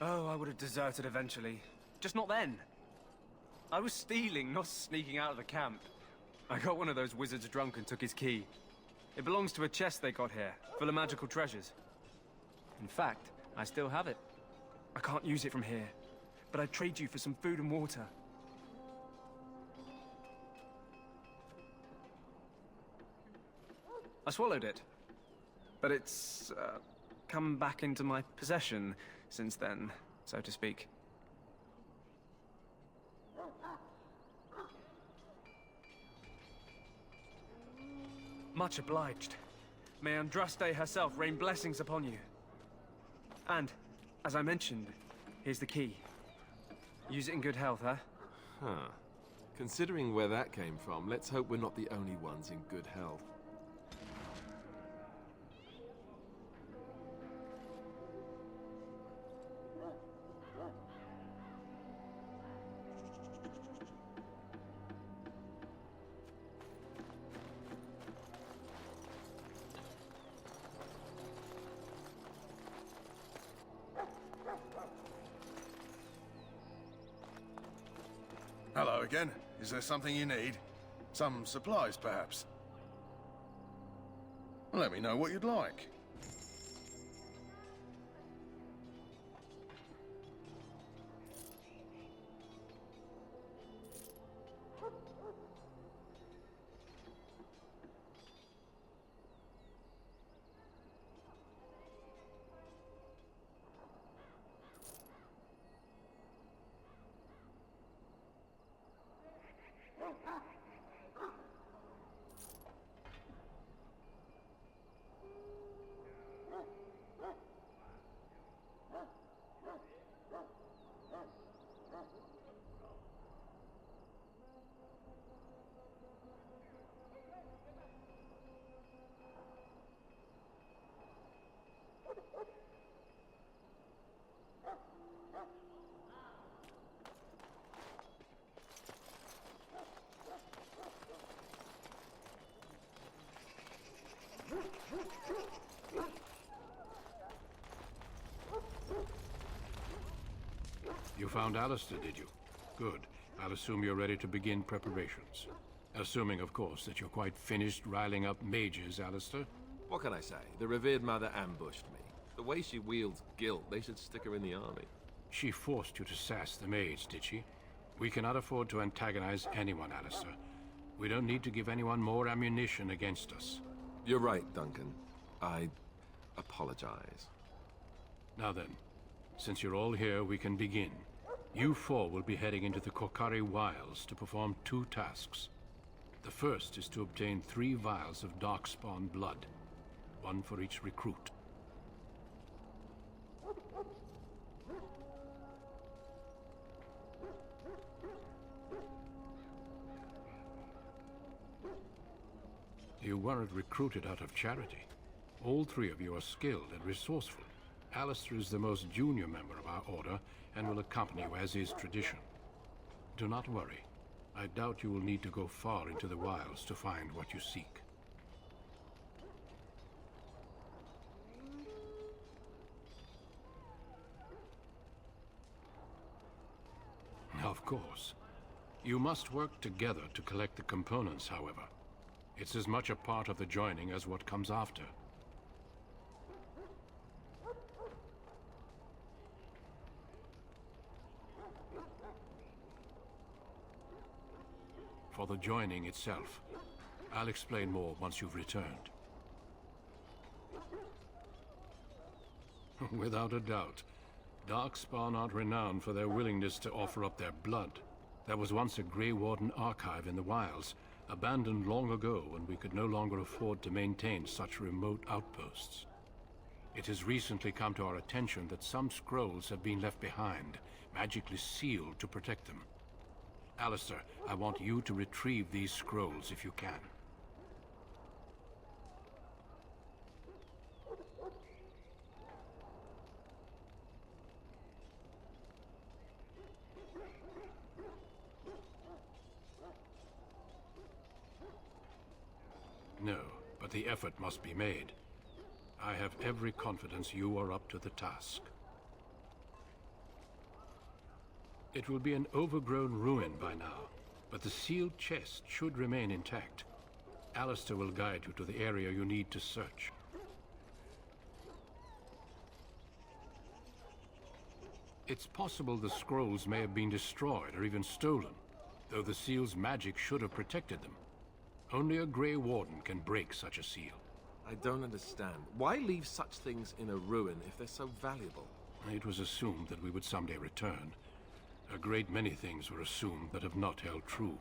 Oh, I would have deserted eventually. Just not then. I was stealing, not sneaking out of the camp. I got one of those wizards drunk and took his key. It belongs to a chest they got here, full of magical treasures. In fact, I still have it. I can't use it from here, but I'd trade you for some food and water. I swallowed it, but it's come back into my possession since then, so to speak. Much obliged. May Andraste herself rain blessings upon you. And, as I mentioned, here's the key. Use it in good health, huh? Huh. Considering where that came from, let's hope we're not the only ones in good health. Hello again. Is there something you need? Some supplies, perhaps? Let me know what you'd like. You found Alistair, did you? Good. I'll assume you're ready to begin preparations. Assuming, of course, that you're quite finished riling up mages, Alistair. What can I say? The revered mother ambushed me. The way she wields guilt, they should stick her in the army. She forced you to sass the mage, did she? We cannot afford to antagonize anyone, Alistair. We don't need to give anyone more ammunition against us. You're right, Duncan. I apologize. Now then, since you're all here, we can begin. You four will be heading into the Korcari Wilds to perform 2 tasks. The first is to obtain 3 vials of Darkspawn blood, 1 for each recruit. You weren't recruited out of charity. All 3 of you are skilled and resourceful. Alistair is the most junior member of our order and will accompany you as is tradition. Do not worry. I doubt you will need to go far into the wilds to find what you seek. Of course. You must work together to collect the components, however. It's as much a part of the joining as what comes after. For the joining itself, I'll explain more once you've returned. Without a doubt, Darkspawn aren't renowned for their willingness to offer up their blood. There was once a Grey Warden archive in the wilds, abandoned long ago when we could no longer afford to maintain such remote outposts. It has recently come to our attention that some scrolls have been left behind, magically sealed to protect them. Alistair, I want you to retrieve these scrolls if you can. No, but the effort must be made. I have every confidence you are up to the task. It will be an overgrown ruin by now, but the sealed chest should remain intact. Alistair will guide you to the area you need to search. It's possible the scrolls may have been destroyed or even stolen, though the seal's magic should have protected them. Only a Grey Warden can break such a seal. I don't understand. Why leave such things in a ruin if they're so valuable? It was assumed that we would someday return. A great many things were assumed that have not held true.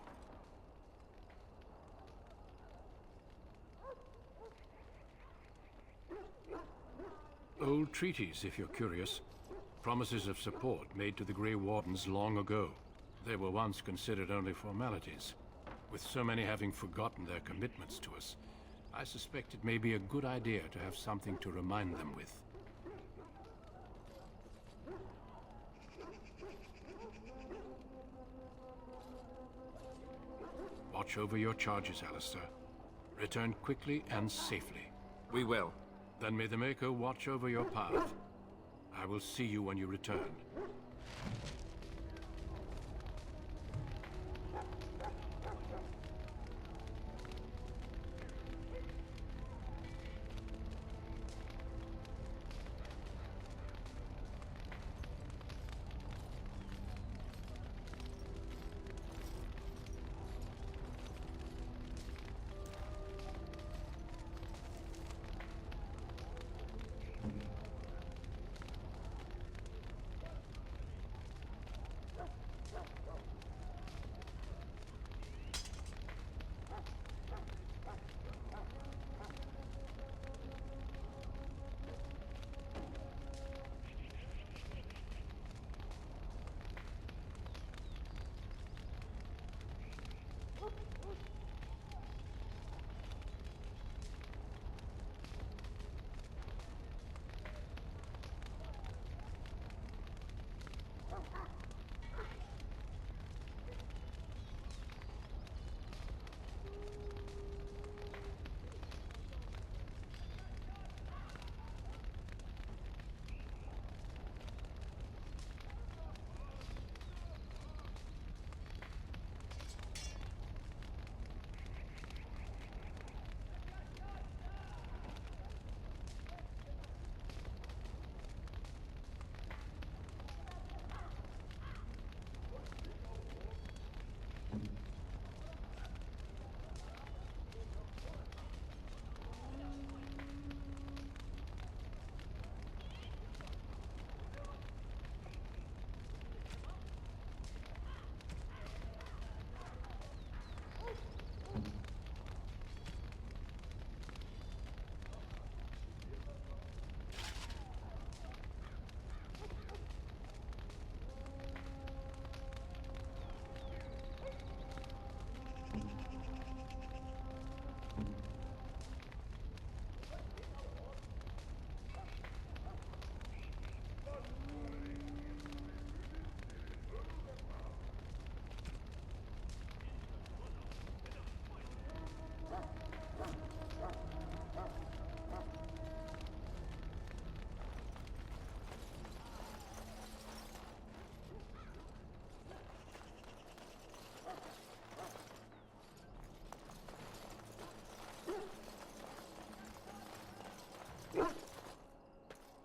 Old treaties, if you're curious. Promises of support made to the Grey Wardens long ago. They were once considered only formalities. With so many having forgotten their commitments to us, I suspect it may be a good idea to have something to remind them with. Watch over your charges, Alistair. Return quickly and safely. We will. Then may the Maker watch over your path. I will see you when you return.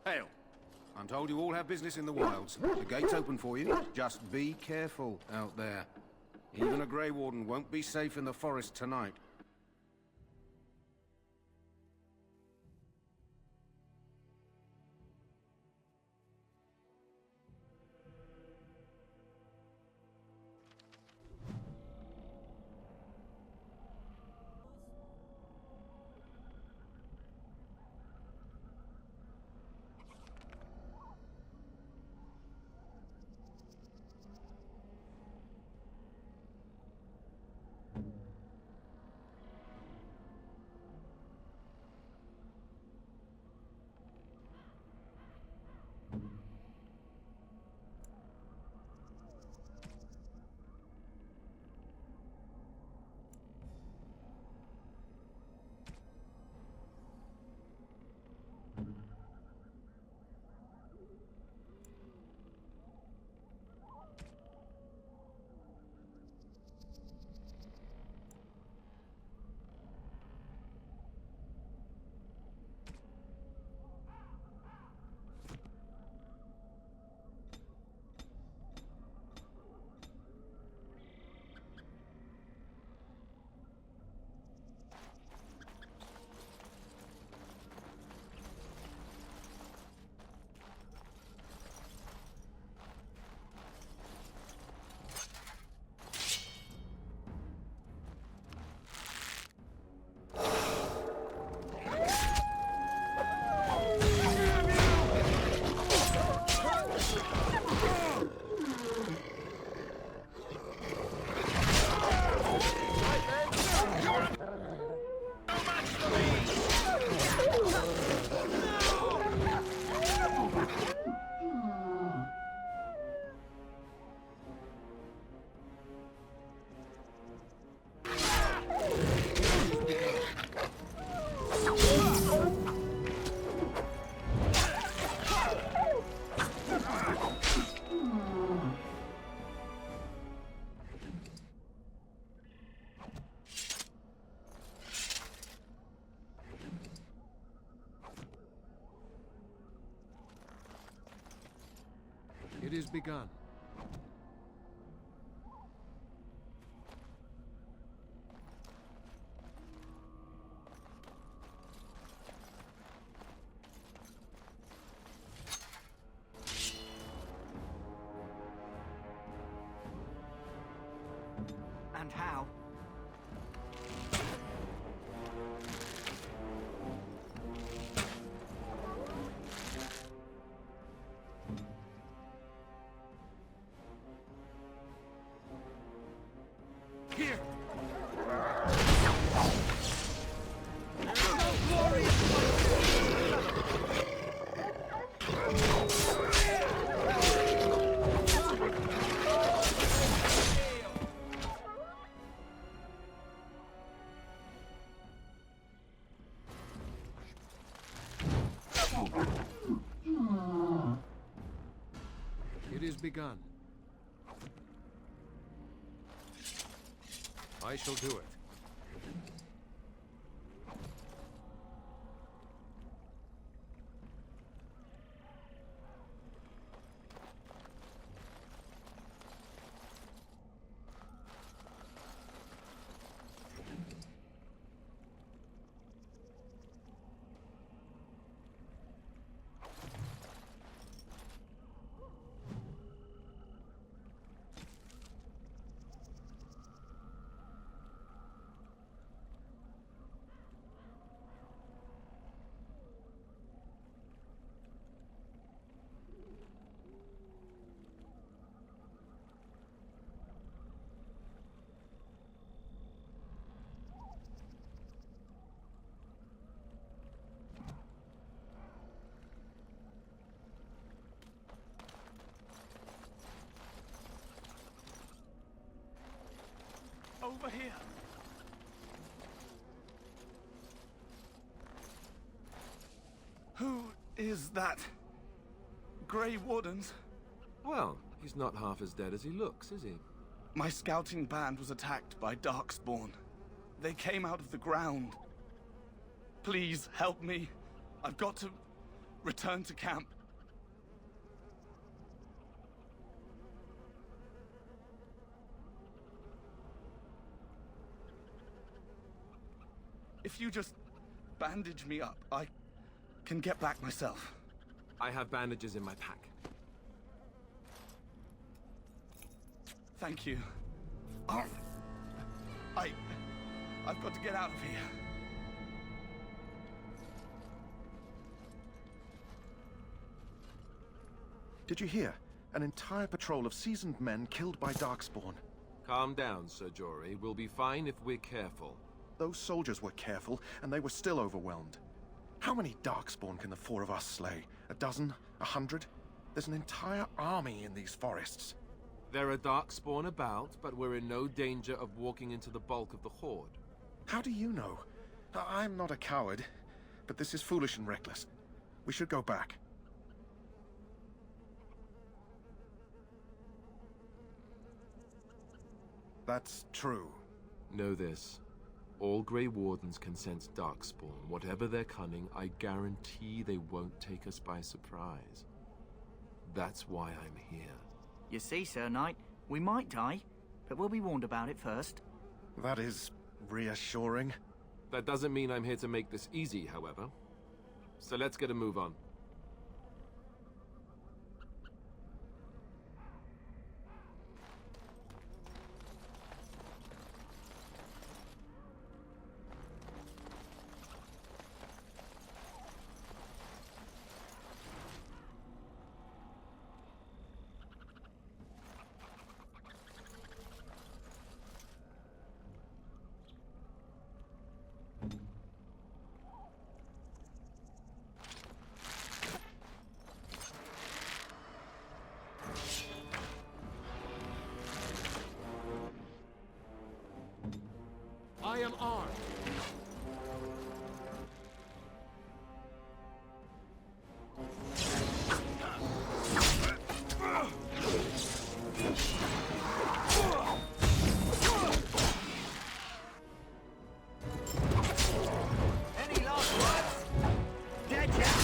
Hail. I'm told you all have business in the wilds. The gate's open for you. Just be careful out there. Even a Grey Warden won't be safe in the forest tonight. It is begun. And how? Here! It is begun. I shall do it. Over here. Who is that? Grey Wardens? Well, he's not half as dead as he looks, is he? My scouting band was attacked by Darkspawn. They came out of the ground. Please help me. I've got to return to camp. If you just bandage me up, I can get back myself. I have bandages in my pack. Thank you. I've got to get out of here. Did you hear? An entire patrol of seasoned men killed by Darkspawn. Calm down, Sir Jory. We'll be fine if we're careful. Those soldiers were careful, and they were still overwhelmed. How many Darkspawn can the four of us slay? A dozen? 100? There's an entire army in these forests. There are Darkspawn about, but we're in no danger of walking into the bulk of the Horde. How do you know? I'm not a coward, but this is foolish and reckless. We should go back. That's true. Know this. All Grey Wardens can sense Darkspawn. Whatever their cunning, I guarantee they won't take us by surprise. That's why I'm here. You see, Sir Knight, we might die, but we'll be warned about it first. That is reassuring. That doesn't mean I'm here to make this easy, however. So let's get a move on. I am armed. Any last words? Dead yet?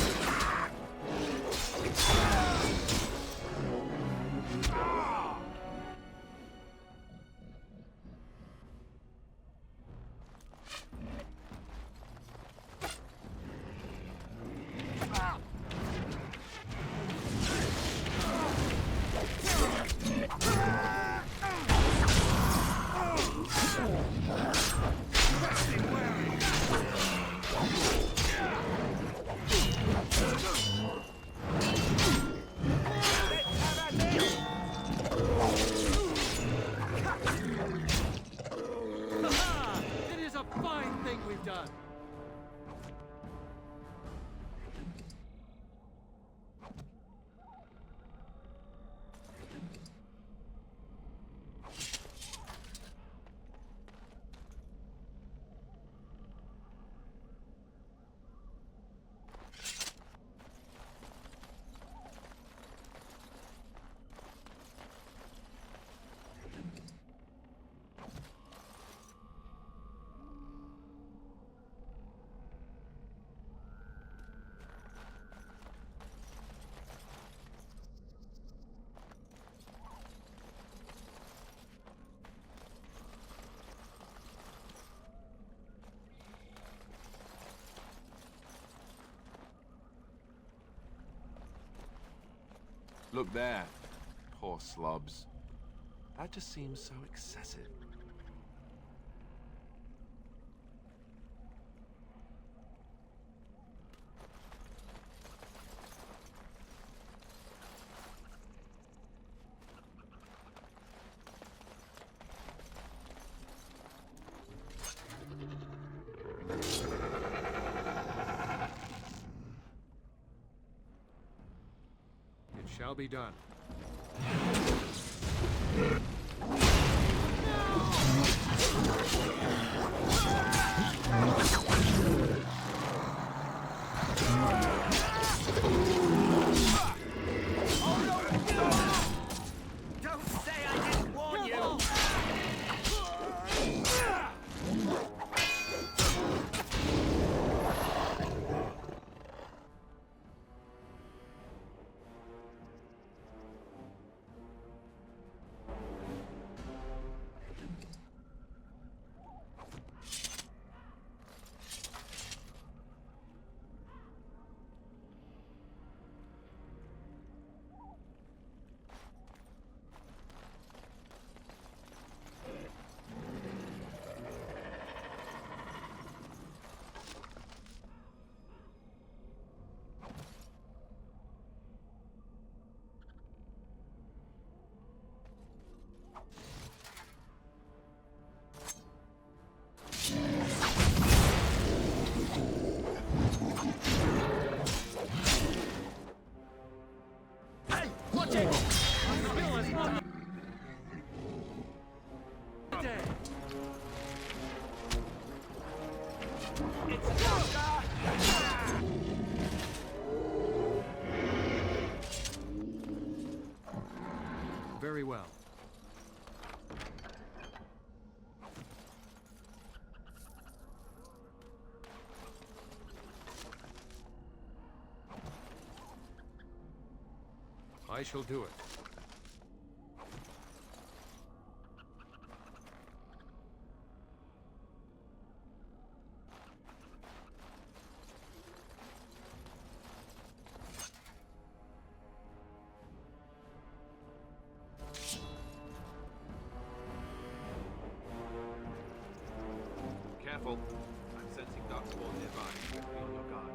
It is a fine thing we've done. Look there. Poor slobs. That just seems so excessive. It shall be done. Don't say I didn't warn you! Hey, watch it! It's a monster! Very well. I shall do it. Careful. I'm sensing darkspawn nearby. Be on your guard.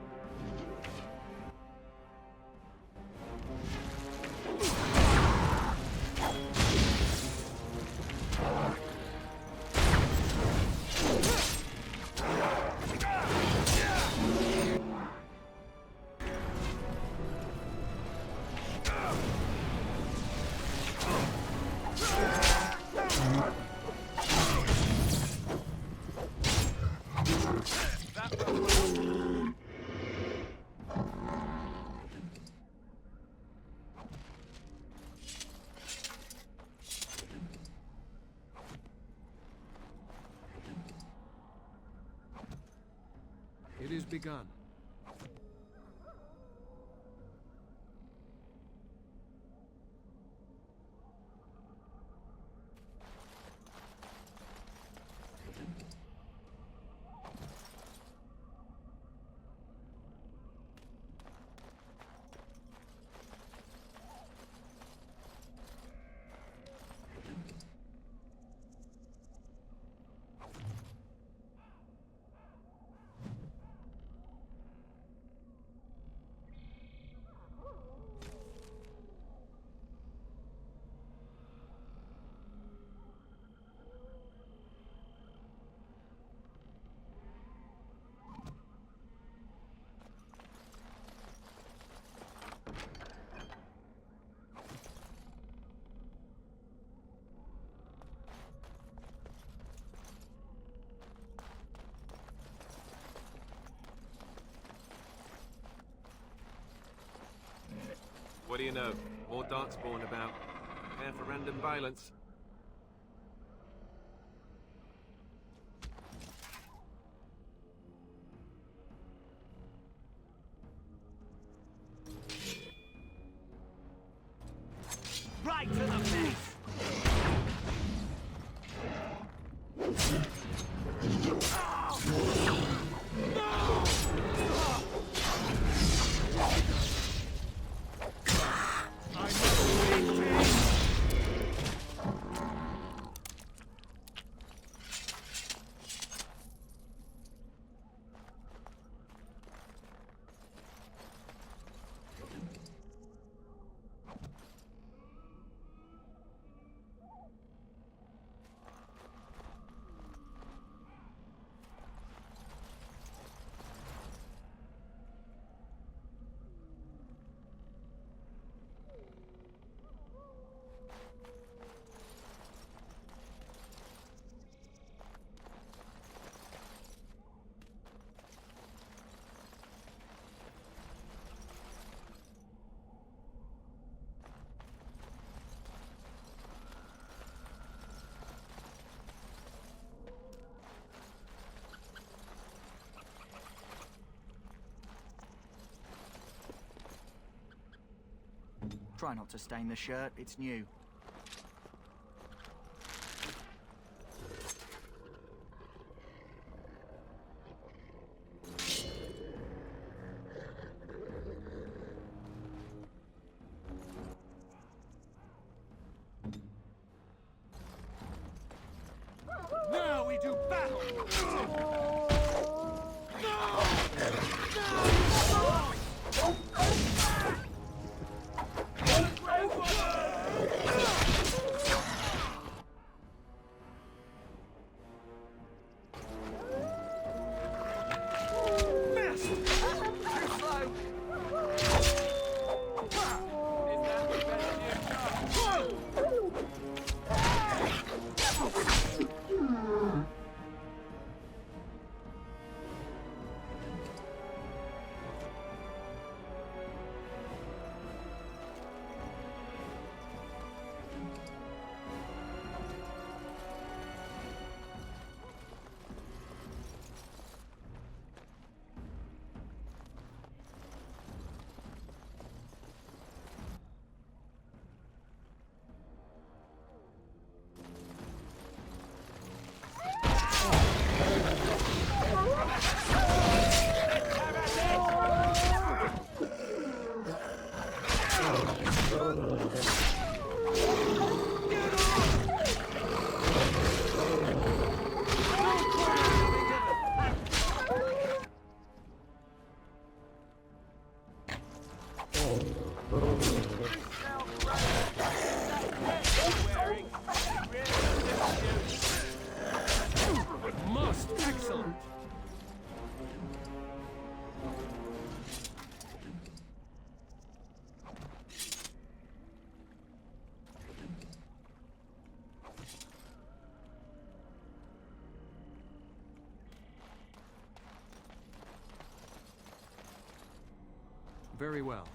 It is begun. What do you know? More darkspawn about. Prepare for random violence. Right to the face! Try not to stain the shirt, it's new. Now we do battle! Most excellent! Very well.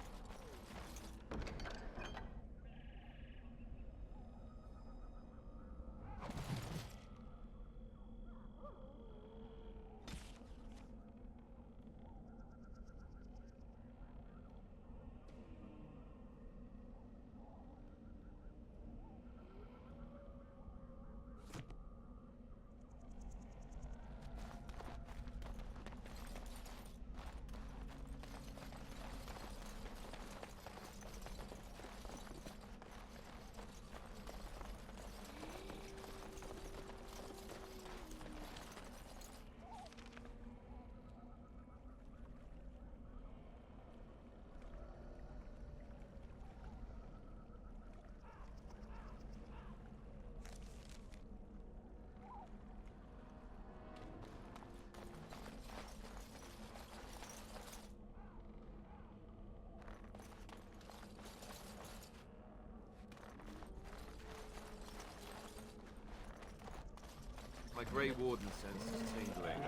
My Grey Warden sense is tingling.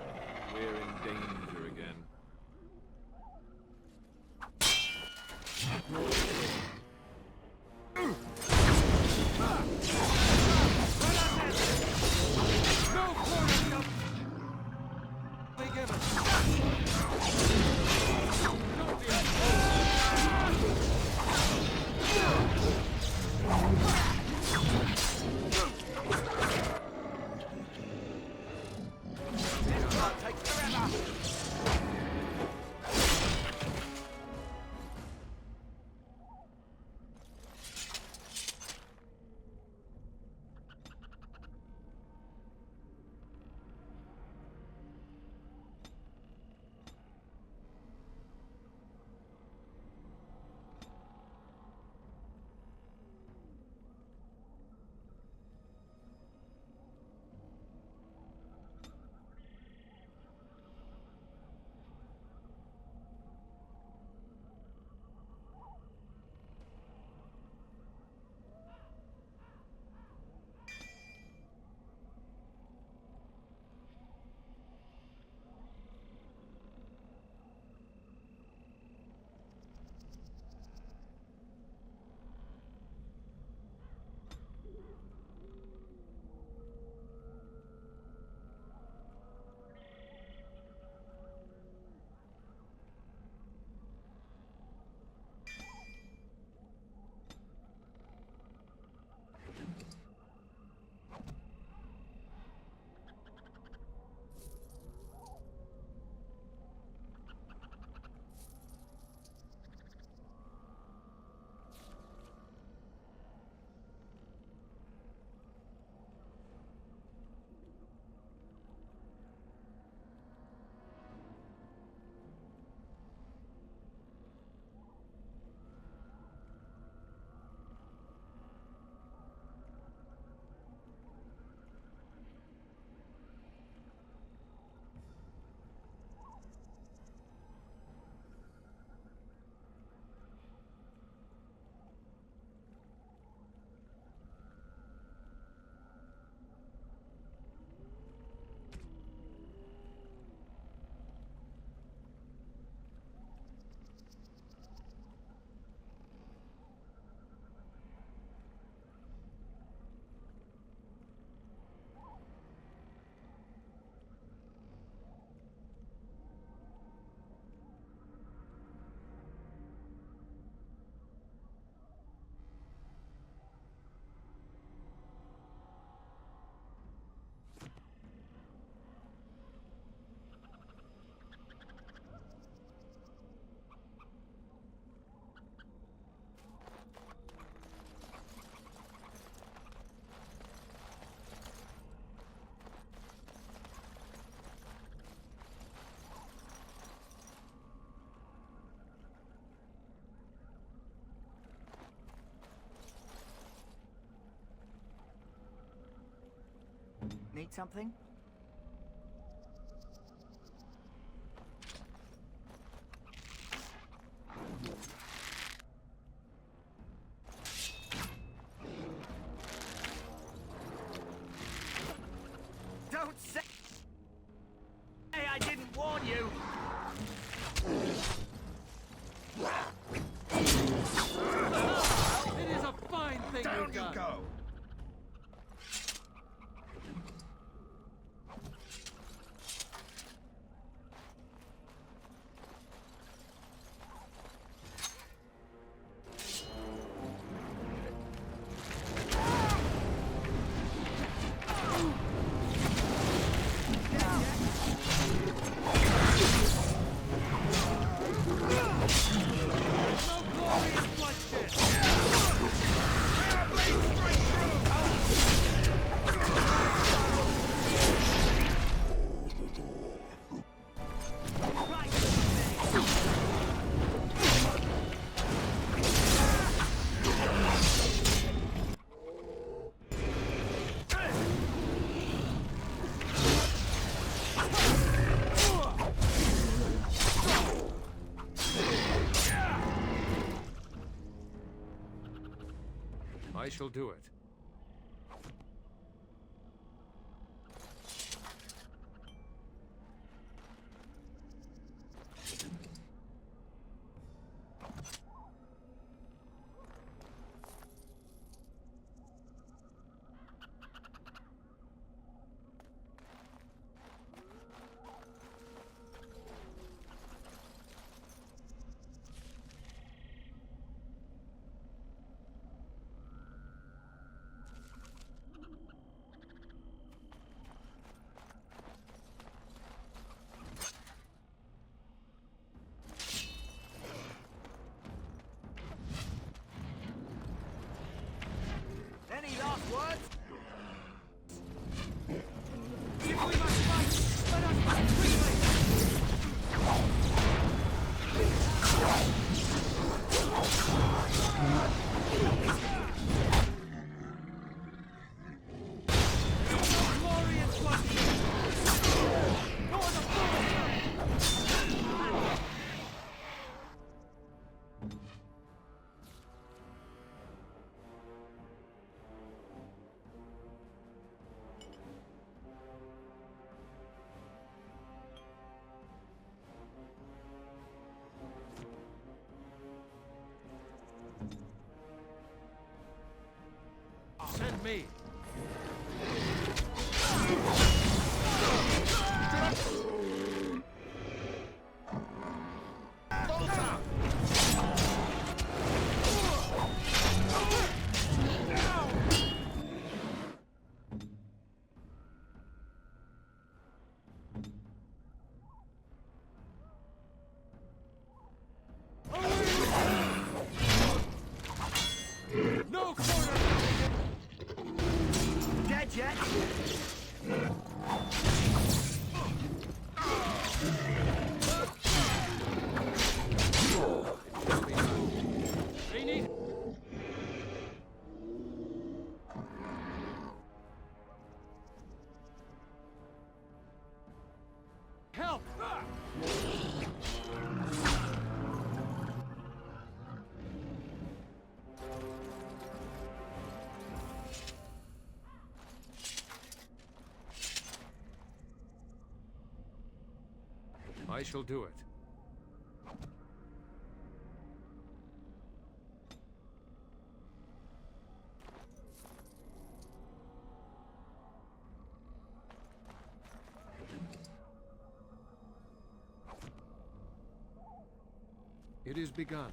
We're in danger again. Need something? Don't say I didn't warn you! It is a fine thing Down we've you done. go! I shall do it. Any last words? If we must fight, let us fight quickly! Glorious one! For the Send me! No corner! Dead yet? They need help! I shall do it. It is begun.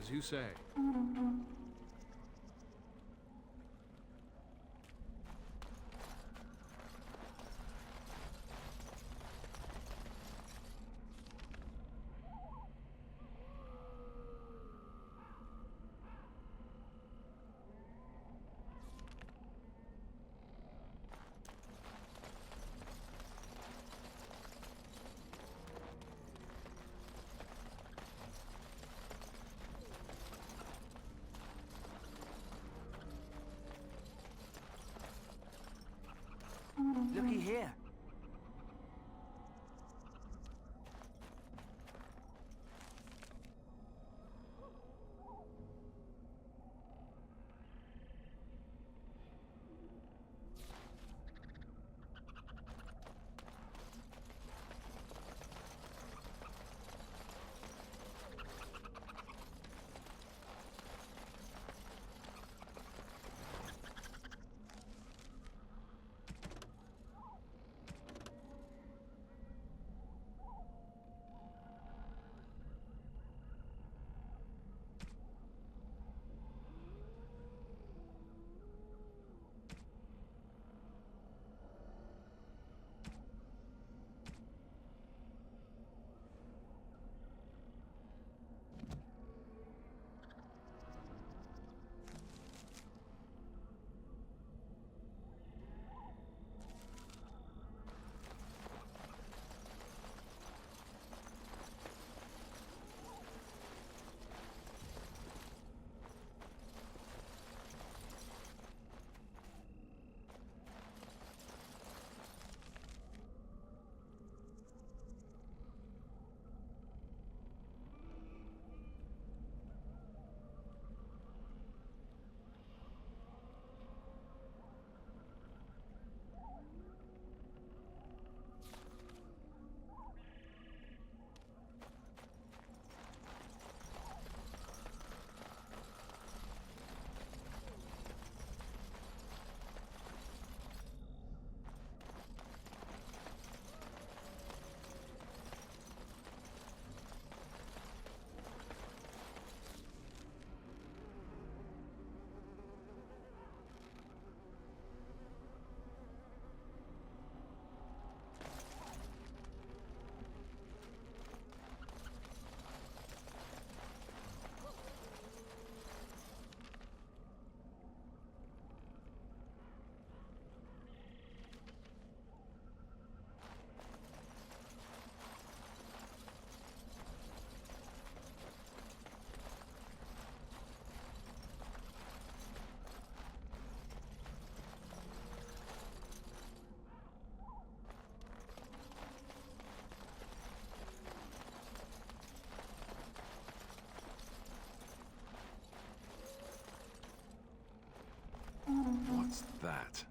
As you say. Looky here. What's that?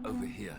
over here.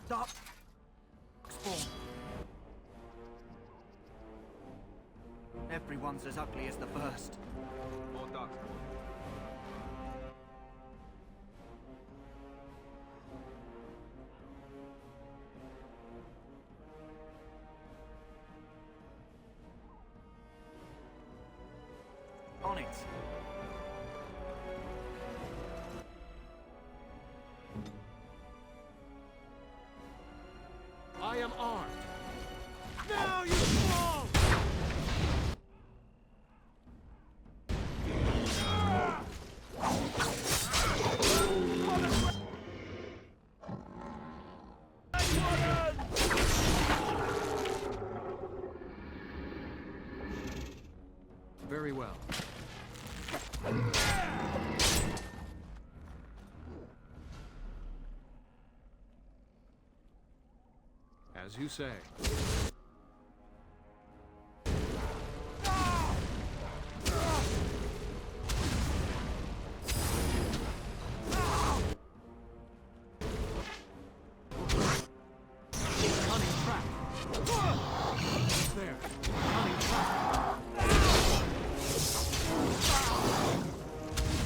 Dark spawn. Everyone's as ugly as the first. More dark spawn. On it. I am armed. Now you fall! Very well. As you say. Cunning trap. There. Cunning trap.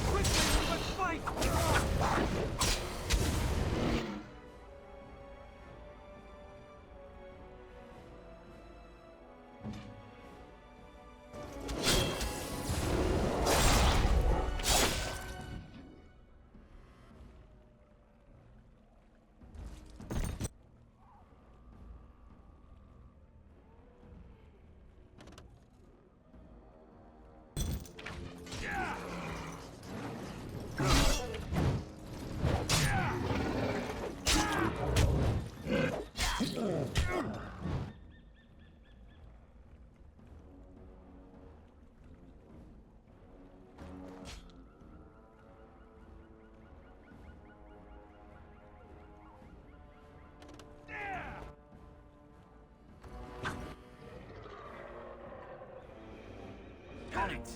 Quickly, we must fight! On it.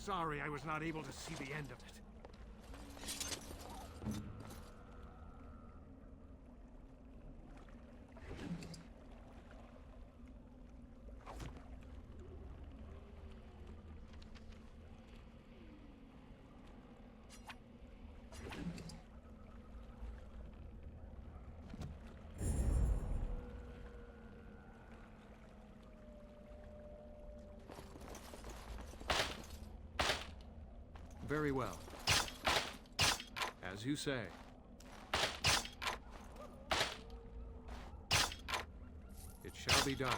sorry I was not able to see the end of it. Very well. As you say. It shall be done.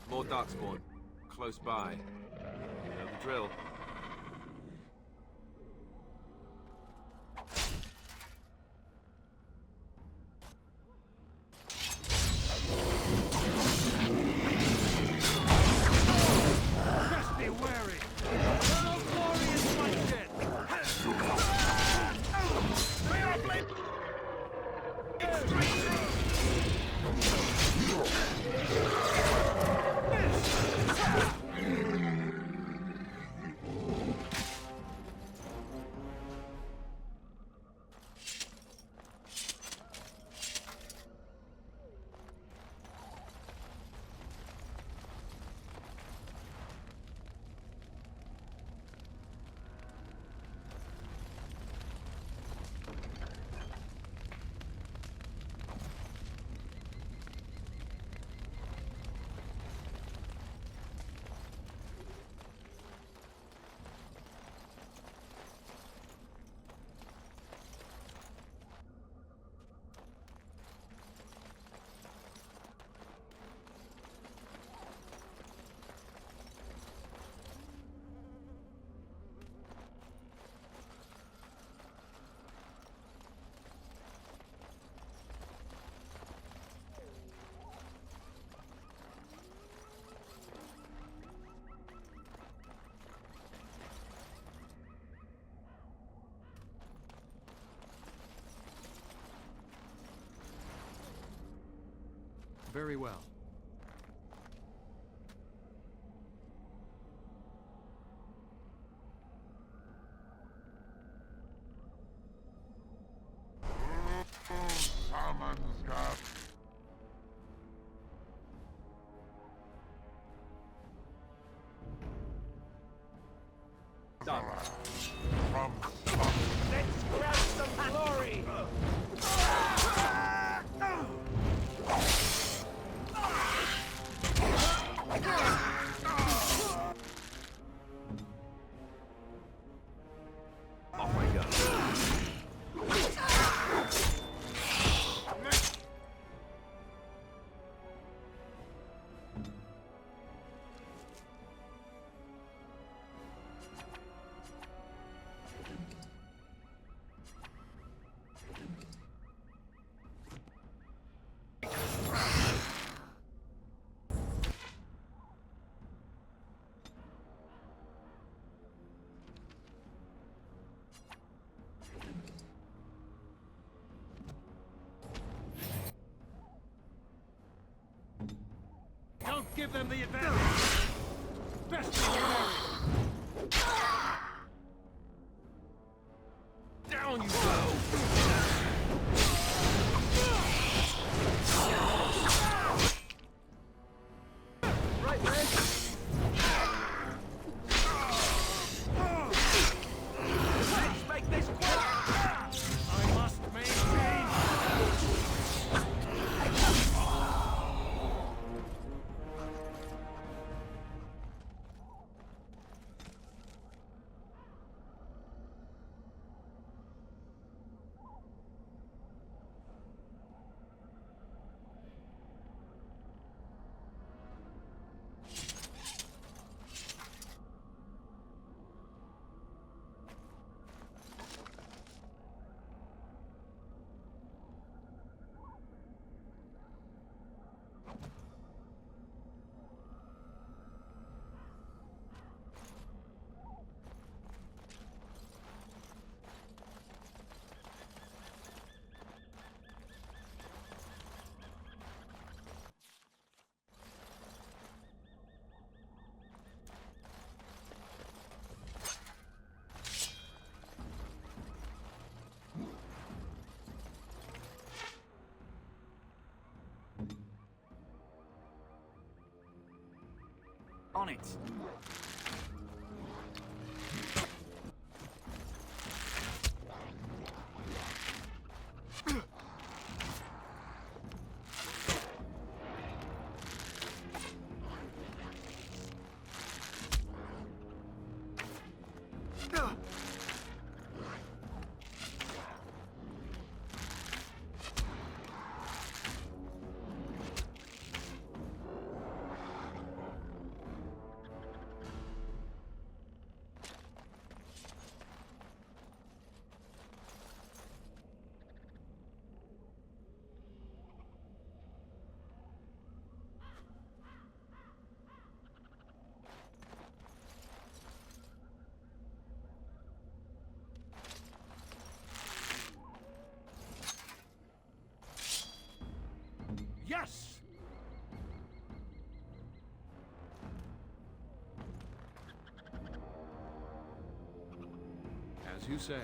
More darkspawn. Close by. You know the drill. Best be wary! Eternal glory is my dead! May our blade... Very well. Done. Let's grab some glory! Off I go. give them the advantage. Best be wary. Down you go! Right, man. Let's make this quick. I must maintain. On it. Yes! As you say.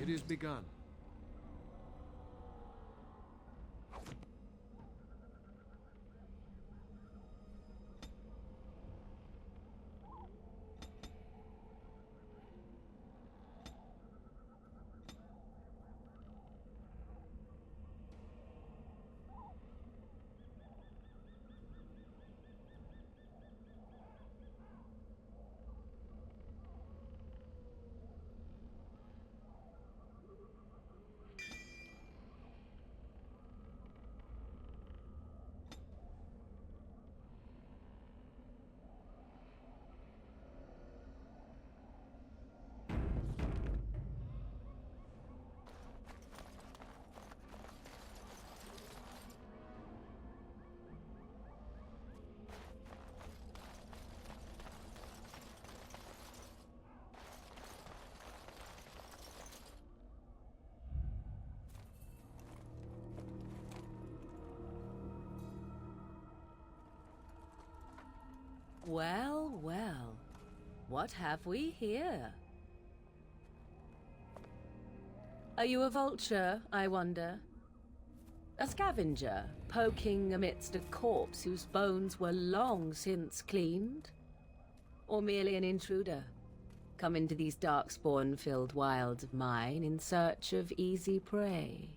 It is begun. Well, well. What have we here? Are you a vulture, I wonder? A scavenger, poking amidst a corpse whose bones were long since cleaned? Or merely an intruder, come into these darkspawn-filled wilds of mine in search of easy prey?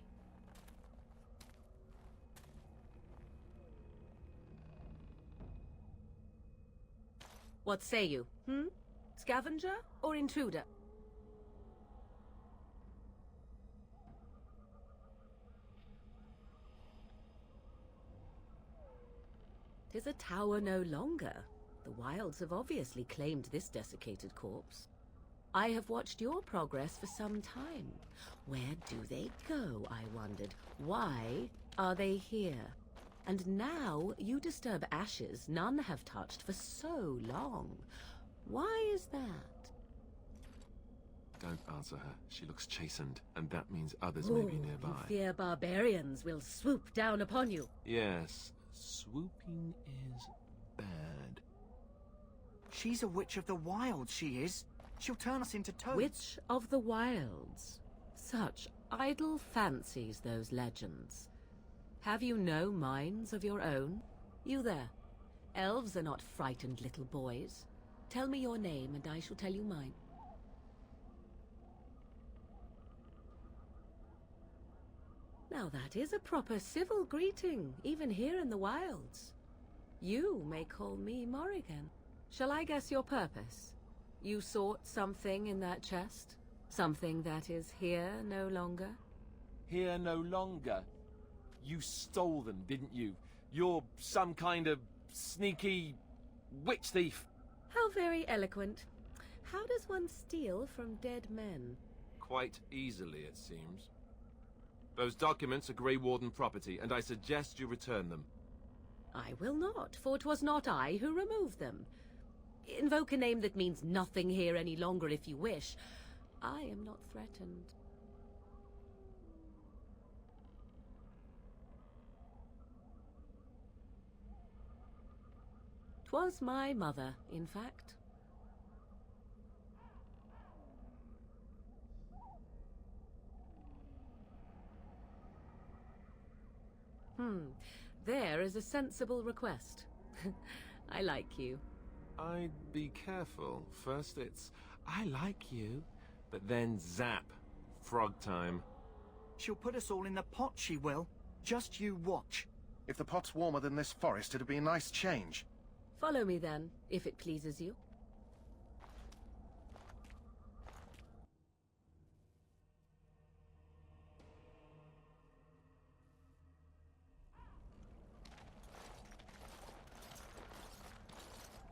What say you, Scavenger or intruder? 'Tis a tower no longer. The wilds have obviously claimed this desiccated corpse. I have watched your progress for some time. Where do they go, I wondered? Why are they here? And now you disturb ashes none have touched for so long. Why is that? Don't answer her. She looks chastened, and that means others may be nearby. You fear barbarians will swoop down upon you. Yes, swooping is bad. She's a witch of the wilds, she is. She'll turn us into toads. Witch of the wilds. Such idle fancies, those legends. Have you no minds of your own? You there. Elves are not frightened little boys. Tell me your name and I shall tell you mine. Now that is a proper civil greeting, even here in the wilds. You may call me Morrigan. Shall I guess your purpose? You sought something in that chest? Something that is here no longer? Here no longer? You stole them, didn't you? You're some kind of sneaky witch thief. How very eloquent. How does one steal from dead men? Quite easily, it seems. Those documents are Grey Warden property, and I suggest you return them. I will not, for 'twas not I who removed them. Invoke a name that means nothing here any longer if you wish. I am not threatened. 'Twas my mother, in fact. There is a sensible request. I like you. I'd be careful. First it's, I like you, but then zap. Frog time. She'll put us all in the pot, she will. Just you watch. If the pot's warmer than this forest, it'd be a nice change. Follow me then, if it pleases you.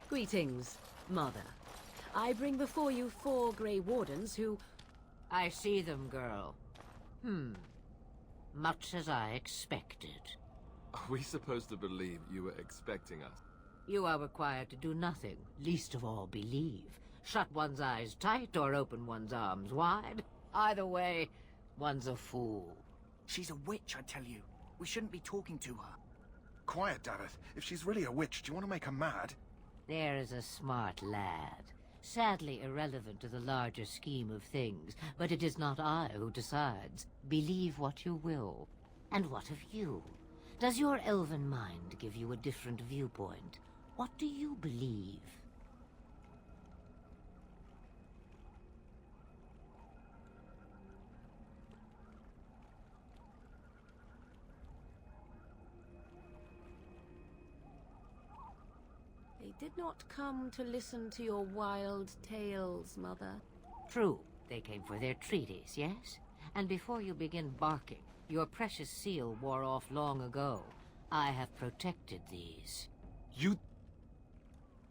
Greetings, Mother. I bring before you 4 Grey Wardens who... I see them, girl. Much as I expected. Are we supposed to believe you were expecting us? You are required to do nothing, least of all believe. Shut one's eyes tight or open one's arms wide. Either way, one's a fool. She's a witch, I tell you. We shouldn't be talking to her. Quiet, Davith. If she's really a witch, do you want to make her mad? There is a smart lad. Sadly irrelevant to the larger scheme of things, but it is not I who decides. Believe what you will. And what of you? Does your elven mind give you a different viewpoint? What do you believe? They did not come to listen to your wild tales, Mother. True. They came for their treaties, yes? And before you begin barking, your precious seal wore off long ago. I have protected these. You...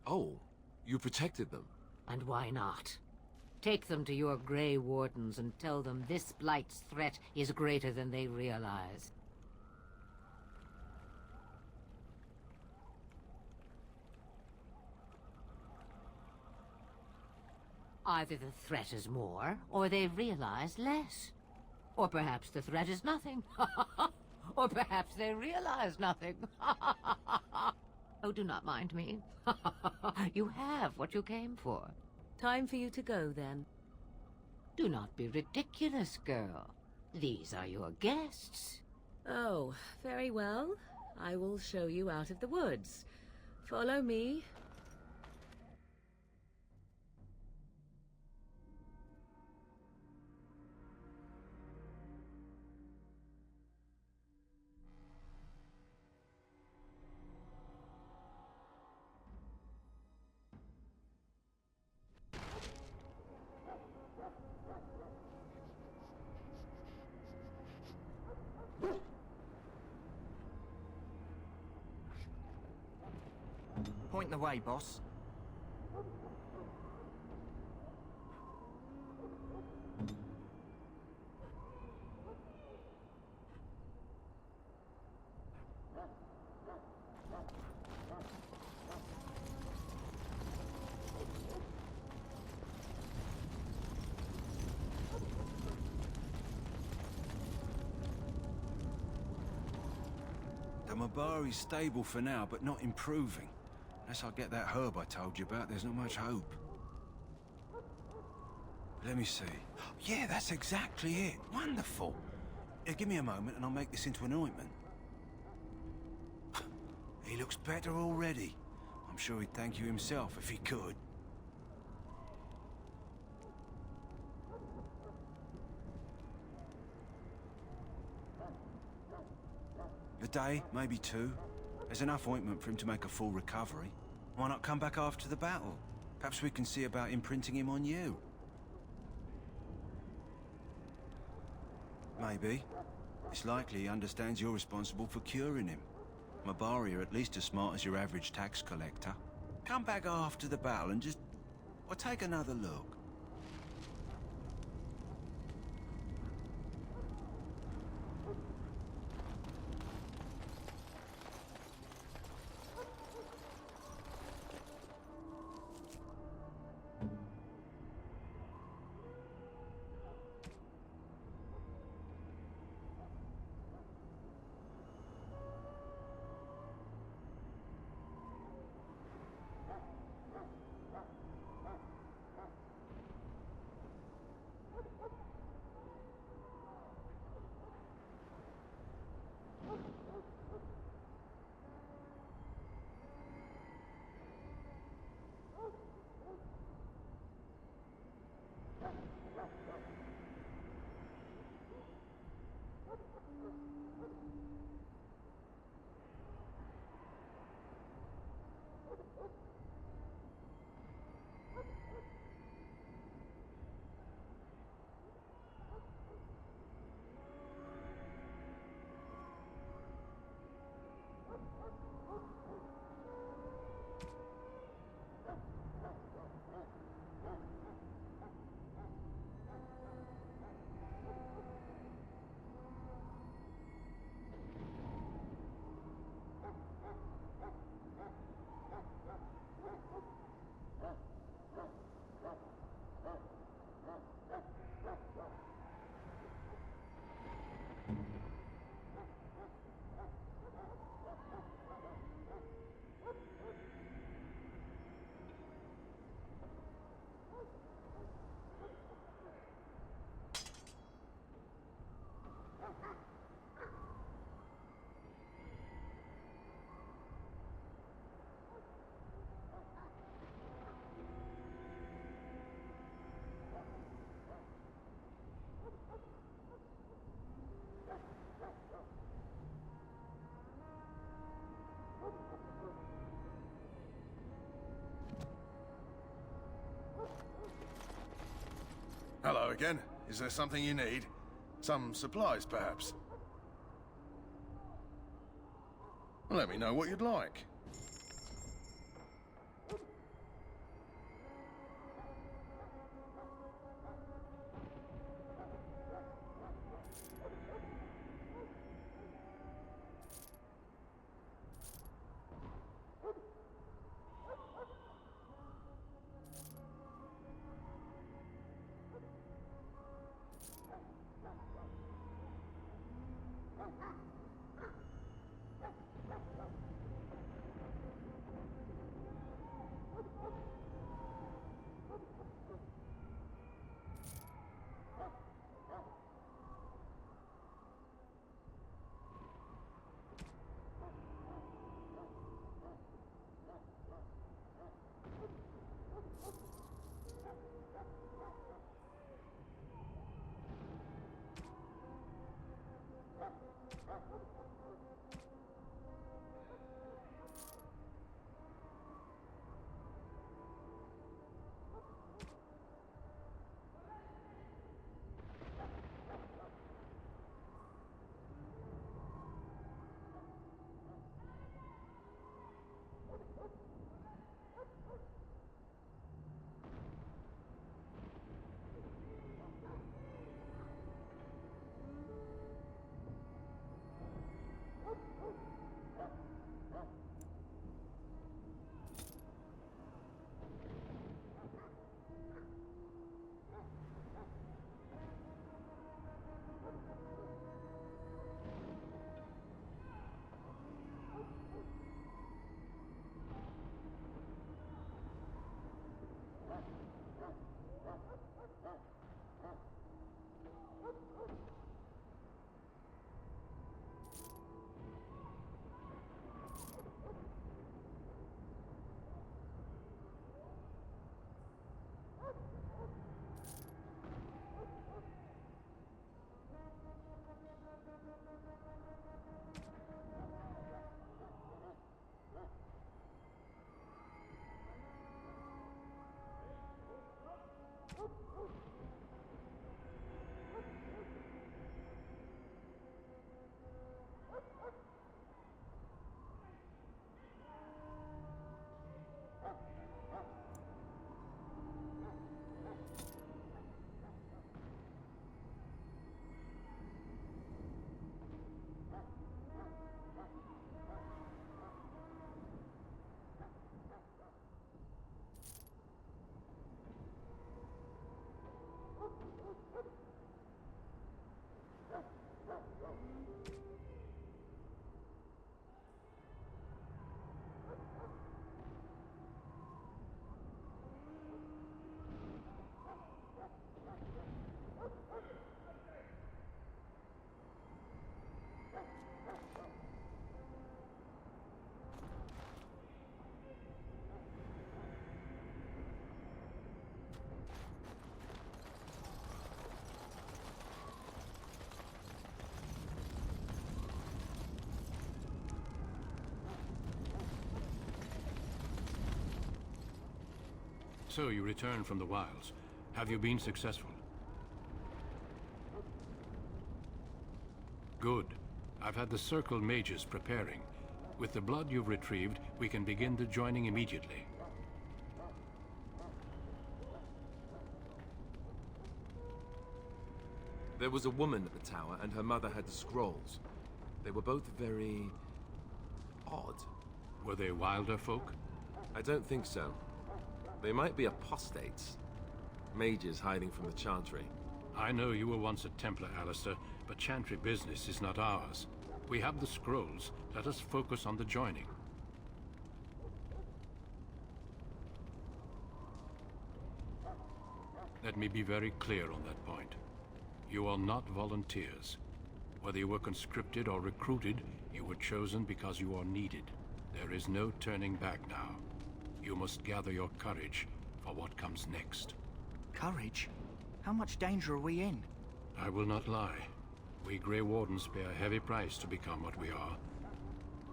Oh, you protected them? And why not? Take them to your Grey Wardens and tell them this Blight's threat is greater than they realize. Either the threat is more, or they realize less. Or perhaps the threat is nothing. Or perhaps they realize nothing. Oh, do not mind me. You have what you came for. Time for you to go, then. Do not be ridiculous, girl. These are your guests. Oh, very well. I will show you out of the woods. Follow me. Point the way, boss. The Mabari's stable for now, but not improving. Unless I get that herb I told you about, there's not much hope. Let me see. Yeah, that's exactly it. Wonderful. Give me a moment and I'll make this into an ointment. He looks better already. I'm sure he'd thank you himself if he could. A day, maybe two. There's enough ointment for him to make a full recovery. Why not come back after the battle? Perhaps we can see about imprinting him on you. Maybe. It's likely he understands you're responsible for curing him. Mabari are at least as smart as your average tax collector. Come back after the battle and just... well, take another look. Hello again. Is there something you need? Some supplies, perhaps? Let me know what you'd like. So you returned from the wilds. Have you been successful? Good. I've had the Circle mages preparing. With the blood you've retrieved, we can begin the joining immediately. There was a woman at the tower, and her mother had the scrolls. They were both very... odd. Were they wilder folk? I don't think so. They might be apostates. Mages hiding from the Chantry. I know you were once a Templar, Alistair, but Chantry business is not ours. We have the scrolls. Let us focus on the joining. Let me be very clear on that point. You are not volunteers. Whether you were conscripted or recruited, you were chosen because you are needed. There is no turning back now. You must gather your courage for what comes next. Courage? How much danger are we in? I will not lie. We Grey Wardens pay a heavy price to become what we are.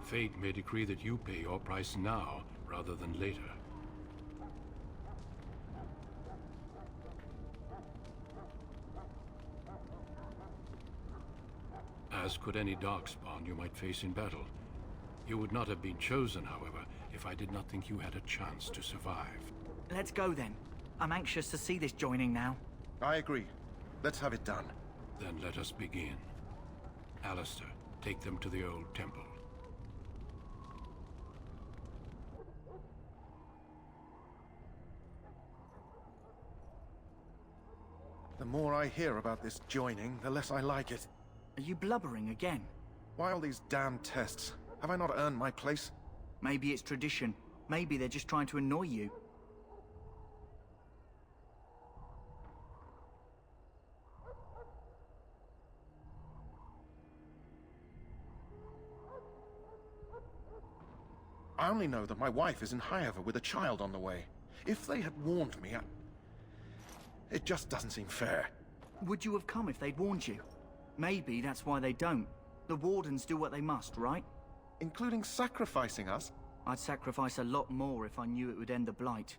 Fate may decree that you pay your price now, rather than later. As could any Darkspawn you might face in battle. You would not have been chosen, however, if I did not think you had a chance to survive. Let's go then. I'm anxious to see this joining now. I agree. Let's have it done. Then let us begin. Alistair, take them to the old temple. The more I hear about this joining, the less I like it. Are you blubbering again? Why all these damn tests? Have I not earned my place? Maybe it's tradition. Maybe they're just trying to annoy you. I only know that my wife is in Highover with a child on the way. If they had warned me, it just doesn't seem fair. Would you have come if they'd warned you? Maybe that's why they don't. The Wardens do what they must, right? Including sacrificing us? I'd sacrifice a lot more if I knew it would end the Blight.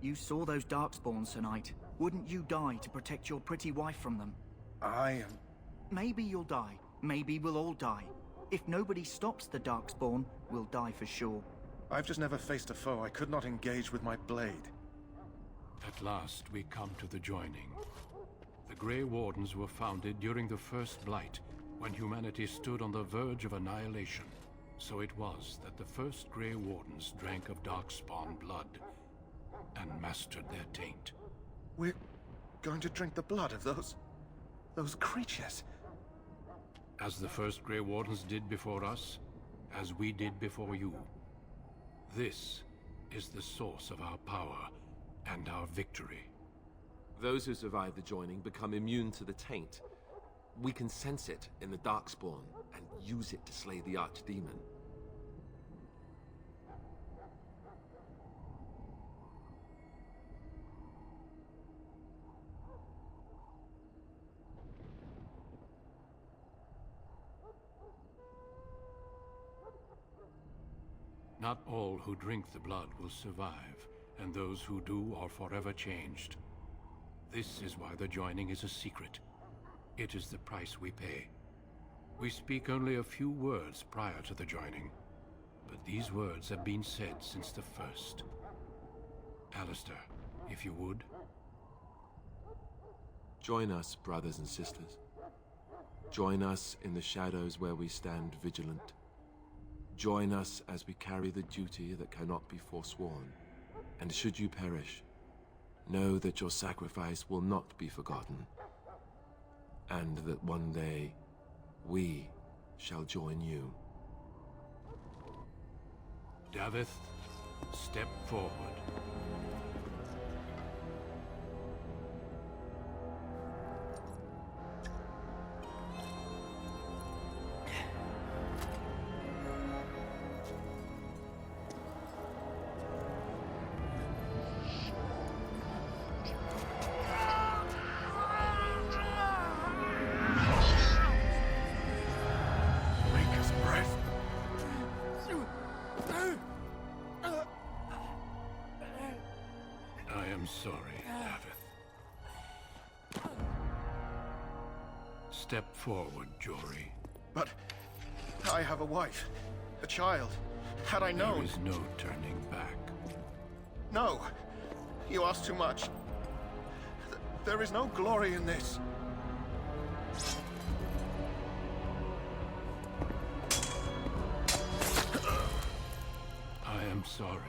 You saw those Darkspawns tonight. Wouldn't you die to protect your pretty wife from them? I am... Maybe you'll die. Maybe we'll all die. If nobody stops the Darkspawn, we'll die for sure. I've just never faced a foe I could not engage with my blade. At last, we come to the joining. The Grey Wardens were founded during the First Blight, when humanity stood on the verge of annihilation. So it was that the first Grey Wardens drank of Darkspawn blood and mastered their taint. We're going to drink the blood of those creatures. As the first Grey Wardens did before us, as we did before you. This is the source of our power and our victory. Those who survive the joining become immune to the taint. We can sense it in the Darkspawn and use it to slay the Archdemon. Not all who drink the blood will survive, and those who do are forever changed. This is why the joining is a secret. It is the price we pay. We speak only a few words prior to the joining, but these words have been said since the first. Alistair, if you would. Join us, brothers and sisters. Join us in the shadows where we stand vigilant. Join us as we carry the duty that cannot be forsworn. And should you perish, know that your sacrifice will not be forgotten. And that one day, we shall join you. Davith, step forward. I'm sorry, Davith. Step forward, Jory. But I have a wife, a child. Had I known... There is no turning back. No! You ask too much. There is no glory in this. I am sorry.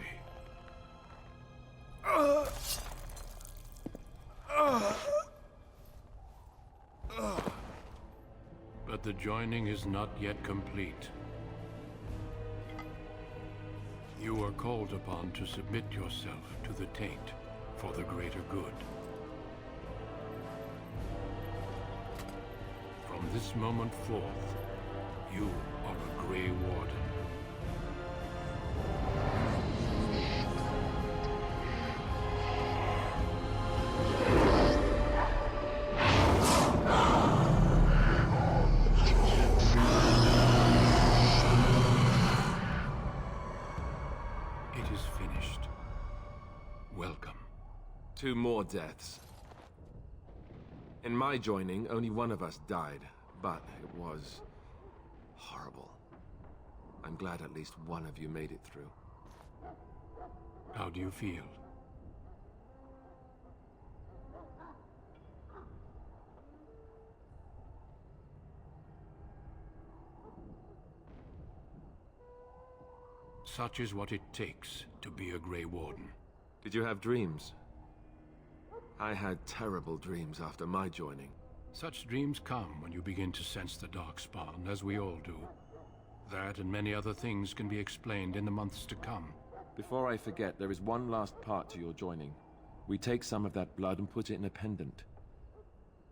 But the joining is not yet complete. You are called upon to submit yourself to the taint for the greater good. From this moment forth, you are a Grey Warden. It is finished. Welcome. 2 more deaths. In my joining, only one of us died, but it was horrible. I'm glad at least one of you made it through. How do you feel? Such is what it takes to be a Grey Warden. Did you have dreams? I had terrible dreams after my joining. Such dreams come when you begin to sense the Darkspawn, as we all do. That and many other things can be explained in the months to come. Before I forget, there is one last part to your joining. We take some of that blood and put it in a pendant.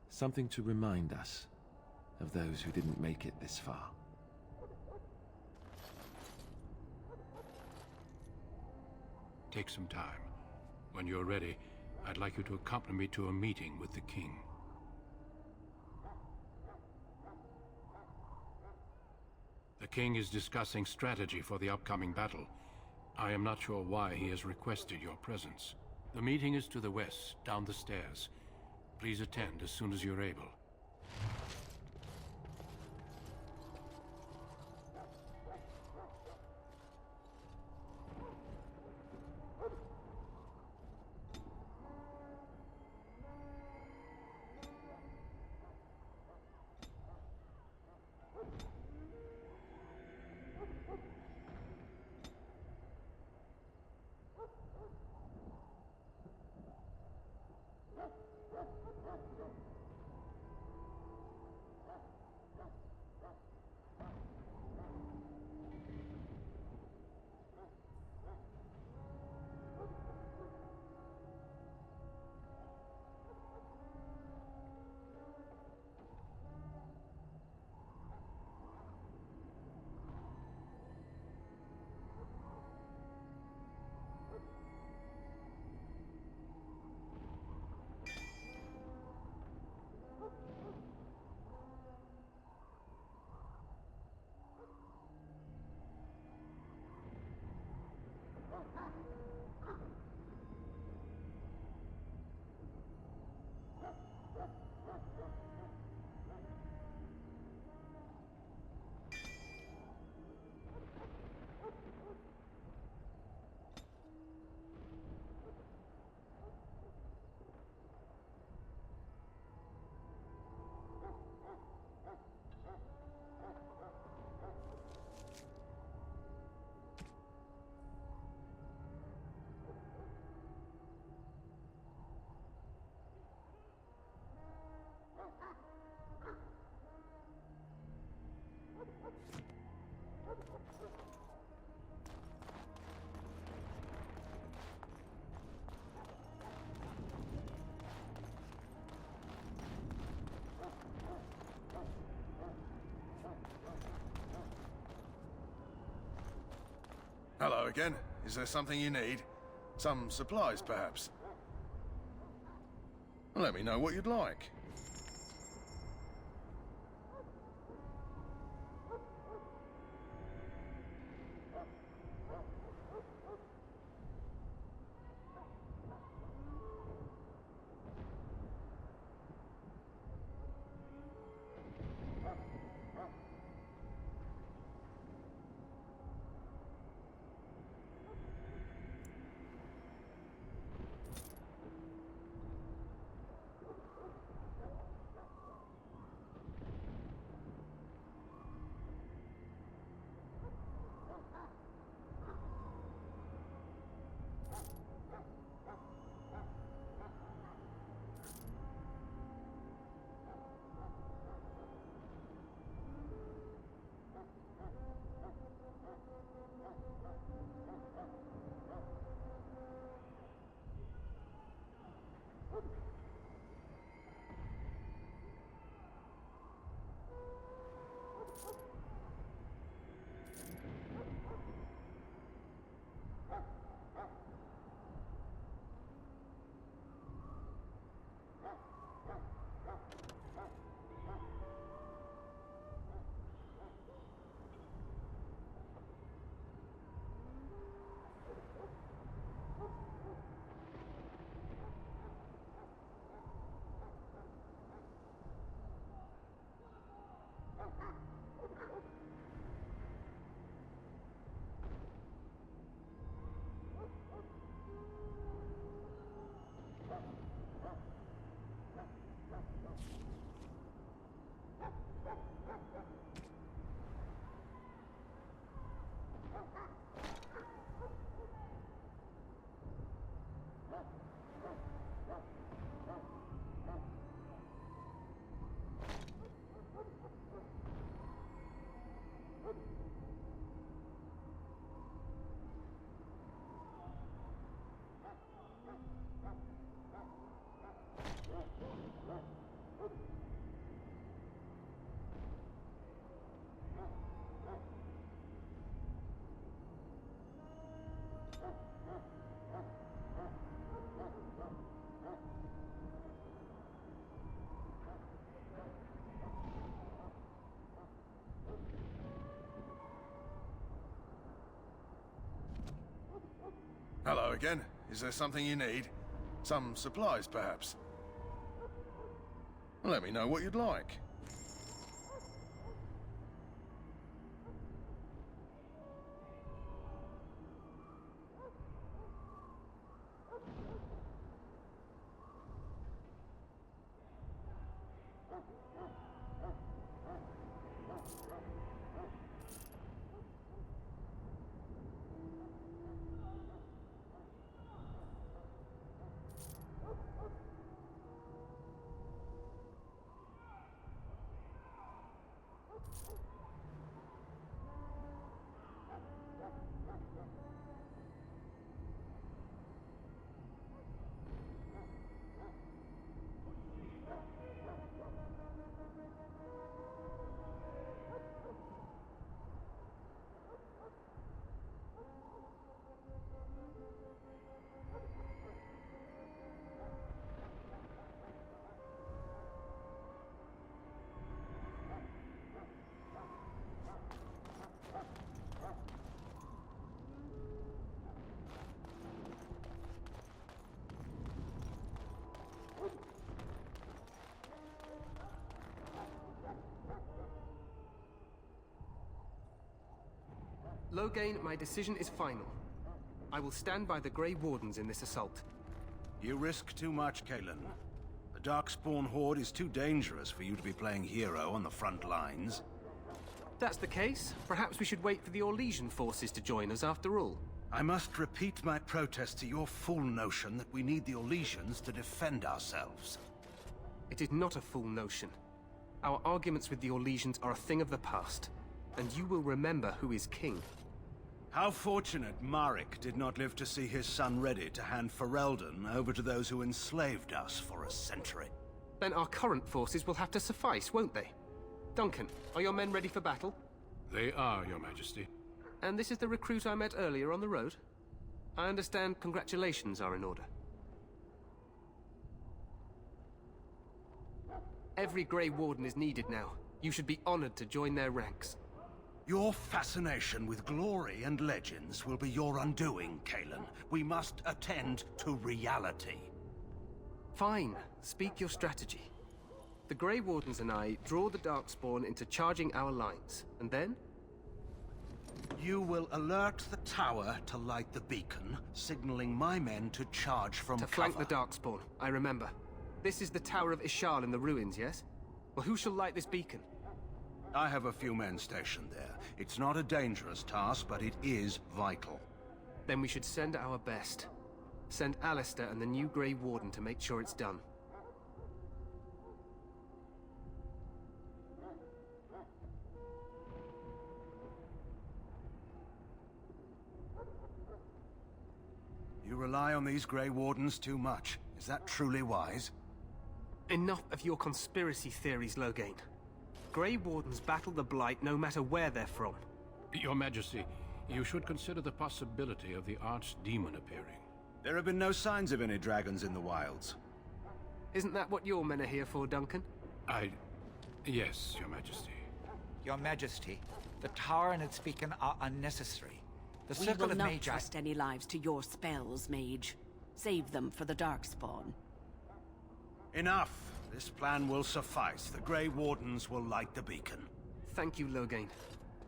Something to remind us of those who didn't make it this far. Take some time. When you're ready, I'd like you to accompany me to a meeting with the king. The king is discussing strategy for the upcoming battle. I am not sure why he has requested your presence. The meeting is to the west, down the stairs. Please attend as soon as you're able. Hello again. Is there something you need? Some supplies, perhaps? Let me know what you'd like. again? Is there something you need? Some supplies, perhaps? Let me know what you'd like. Loghain, my decision is final. I will stand by the Grey Wardens in this assault. You risk too much, Cailen. The Darkspawn Horde is too dangerous for you to be playing hero on the front lines. If that's the case, perhaps we should wait for the Orlesian forces to join us after all. I must repeat my protest to your fool notion that we need the Orlesians to defend ourselves. It is not a fool notion. Our arguments with the Orlesians are a thing of the past, and you will remember who is king. How fortunate Marek did not live to see his son ready to hand Ferelden over to those who enslaved us for a century. Then our current forces will have to suffice, won't they? Duncan, are your men ready for battle? They are, Your Majesty. And this is the recruit I met earlier on the road? I understand congratulations are in order. Every Grey Warden is needed now. You should be honored to join their ranks. Your fascination with glory and legends will be your undoing, Cailen. We must attend to reality. Fine. Speak your strategy. The Grey Wardens and I draw the Darkspawn into charging our lines, and then? You will alert the tower to light the beacon, signaling my men to charge from cover. To flank the Darkspawn, I remember. This is the Tower of Ishal in the ruins, yes? Well, who shall light this beacon? I have a few men stationed there. It's not a dangerous task, but it is vital. Then we should send our best. Send Alistair and the new Grey Warden to make sure it's done. You rely on these Grey Wardens too much. Is that truly wise? Enough of your conspiracy theories, Loghain. Grey Wardens battle the Blight no matter where they're from. Your Majesty, you should consider the possibility of the Archdemon appearing. There have been no signs of any dragons in the wilds. Isn't that what your men are here for, Duncan? Yes, Your Majesty. Your Majesty, the tower and its beacon are unnecessary. The We circle will of not Magi... trust any lives to your spells, Mage. Save them for the Darkspawn. Enough! This plan will suffice. The Grey Wardens will light the beacon. Thank you, Loghain.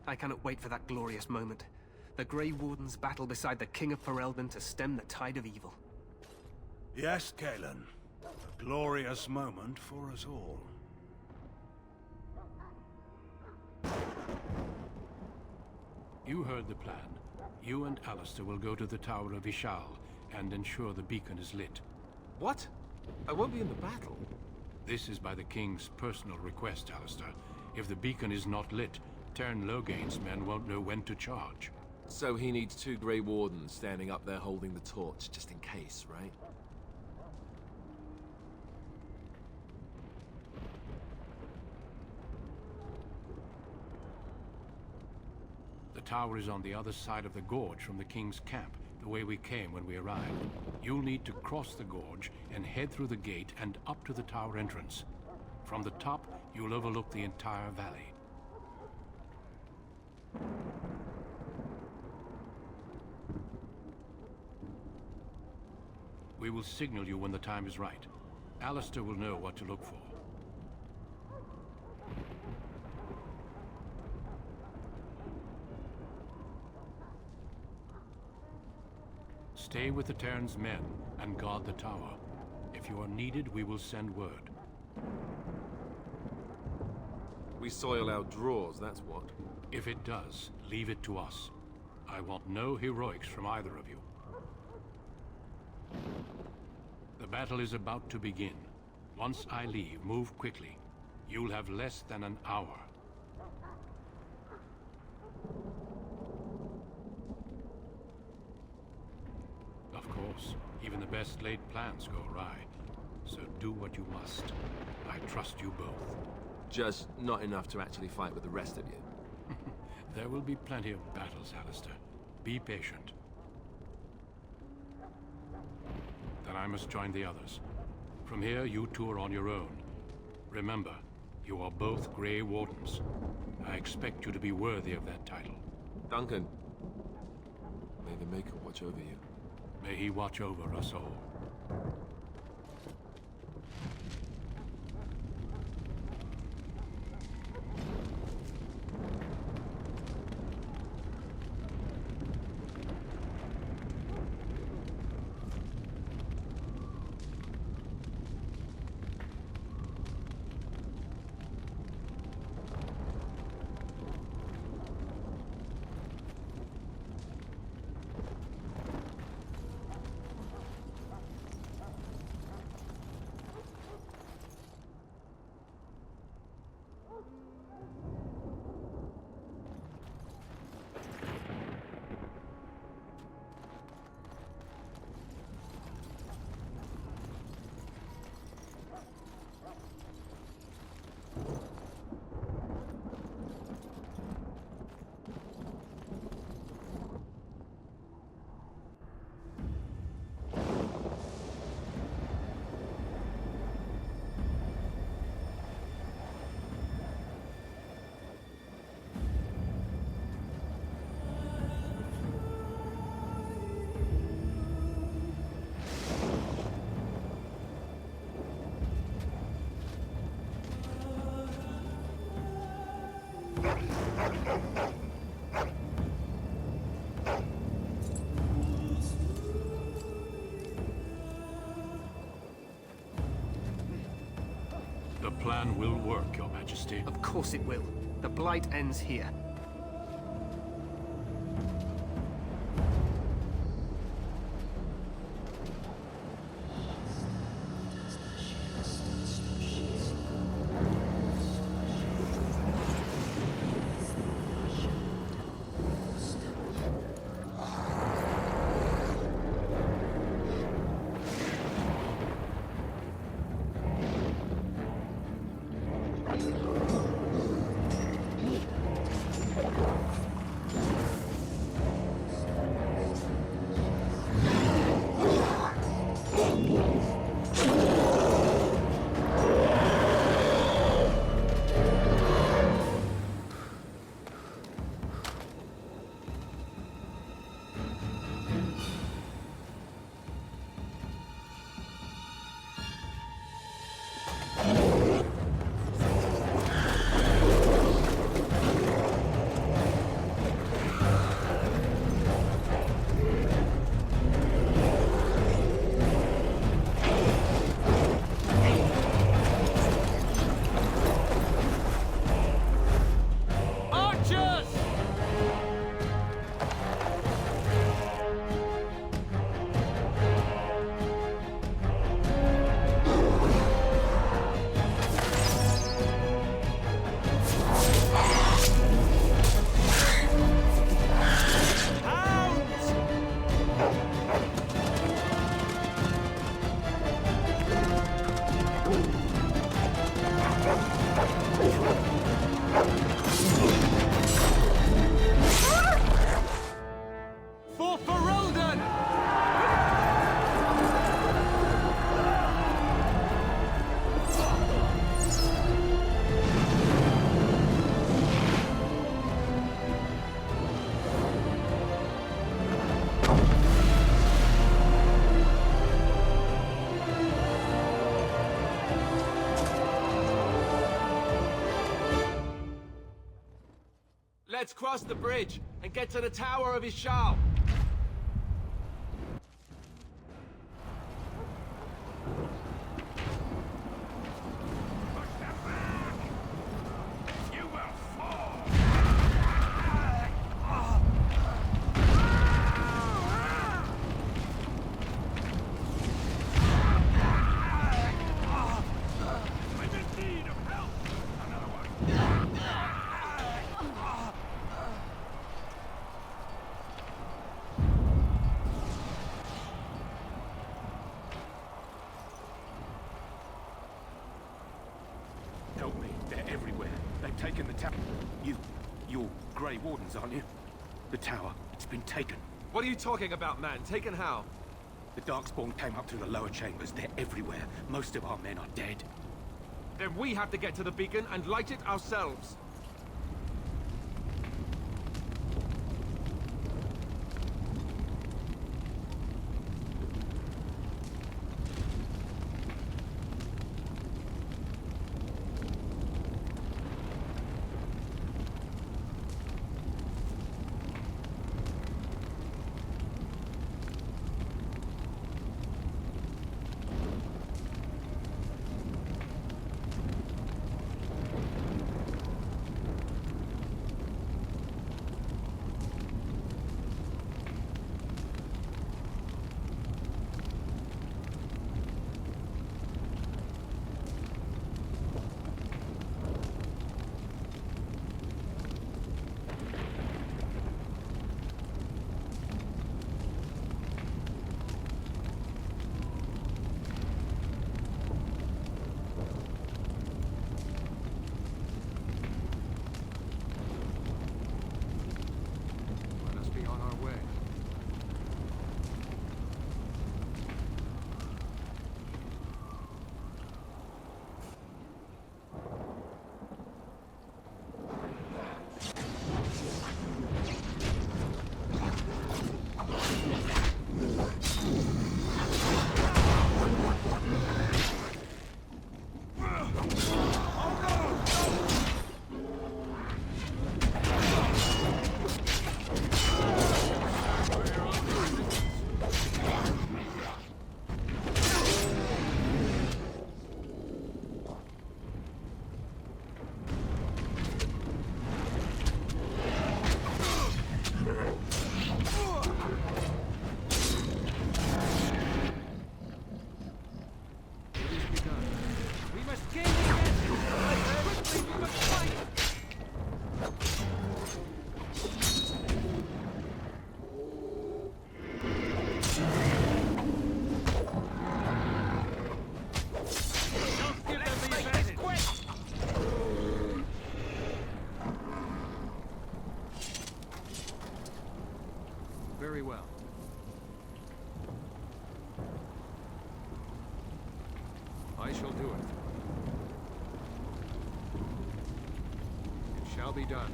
I cannot wait for that glorious moment. The Grey Wardens battle beside the King of Ferelden to stem the tide of evil. Yes, Cailen. A glorious moment for us all. You heard the plan. You and Alistair will go to the Tower of Ishal and ensure the beacon is lit. What? I won't be in the battle. This is by the King's personal request, Alistair. If the beacon is not lit, Teyrn Loghain's men won't know when to charge. So he needs 2 Grey Wardens standing up there holding the torch, just in case, right? The tower is on the other side of the gorge from the King's camp, the way we came when we arrived. You'll need to cross the gorge and head through the gate and up to the tower entrance. From the top, you'll overlook the entire valley. We will signal you when the time is right. Alistair will know what to look for. Stay with the Terran's men and guard the tower. If you are needed, we will send word. We soil our drawers, that's what. If it does, leave it to us. I want no heroics from either of you. The battle is about to begin. Once I leave, move quickly. You'll have less than an hour. Of course, even the best laid plans go awry. So do what you must. I trust you both. Just not enough to actually fight with the rest of you. There will be plenty of battles, Alistair. Be patient. Then I must join the others. From here, you two are on your own. Remember, you are both Grey Wardens. I expect you to be worthy of that title. Duncan, may the Maker watch over you. May he watch over us all. The plan will work, Your Majesty. Of course it will. The Blight ends here. Let's cross the bridge and get to the Tower of Ishal. Help me. They're everywhere. They've taken the tower. You're Grey Wardens, aren't you? The tower, it's been taken. What are you talking about, man? Taken how? The Darkspawn came up through the lower chambers. They're everywhere. Most of our men are dead. Then we have to get to the beacon and light it ourselves. Very well. I shall do it. It shall be done.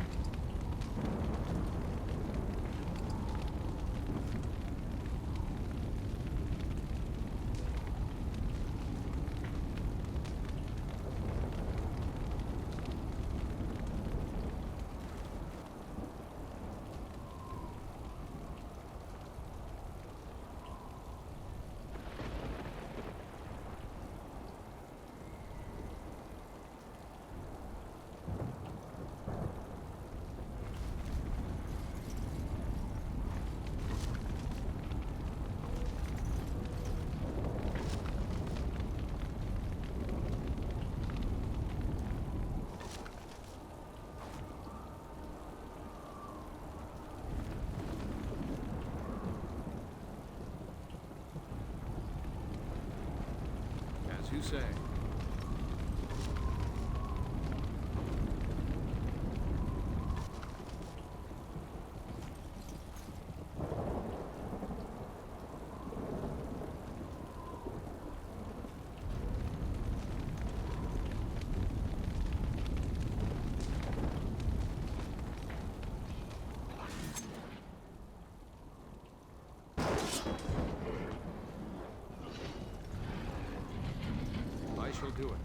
As you say. I shall do it.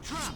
trap!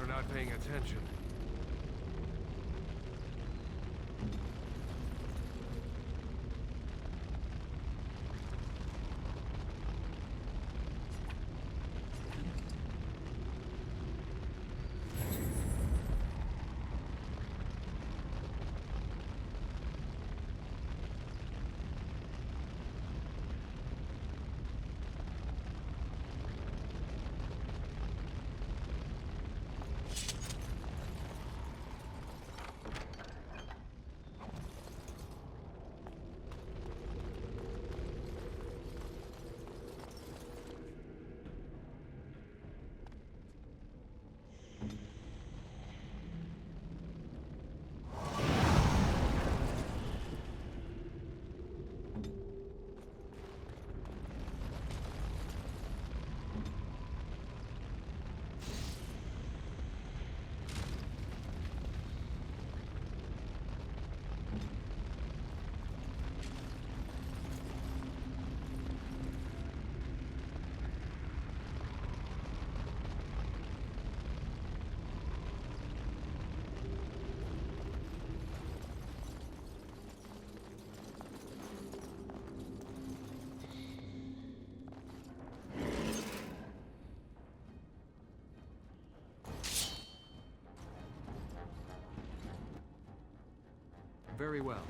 For not paying attention. Very well.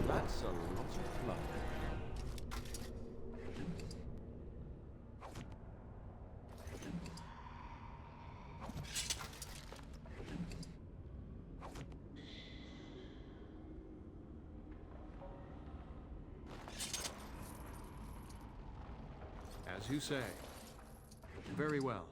That's a lot of blood. As you say. Very well.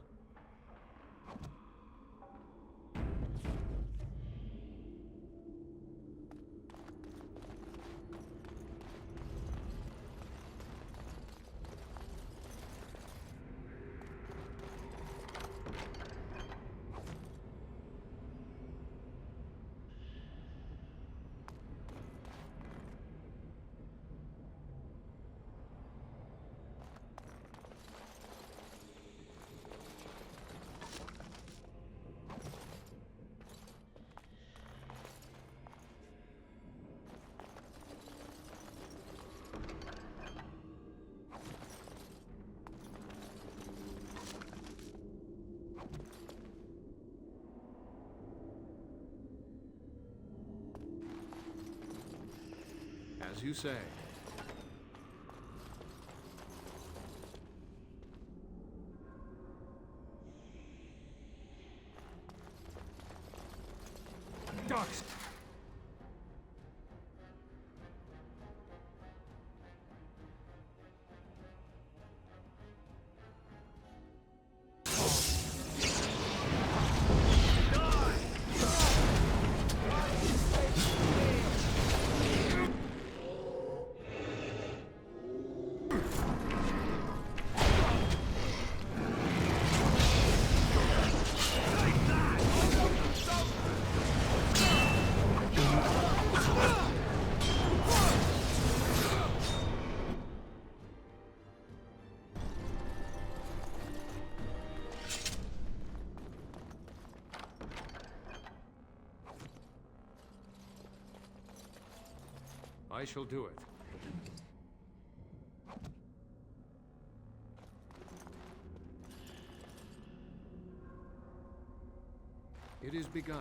As you say. Ducks! I shall do it. It is begun.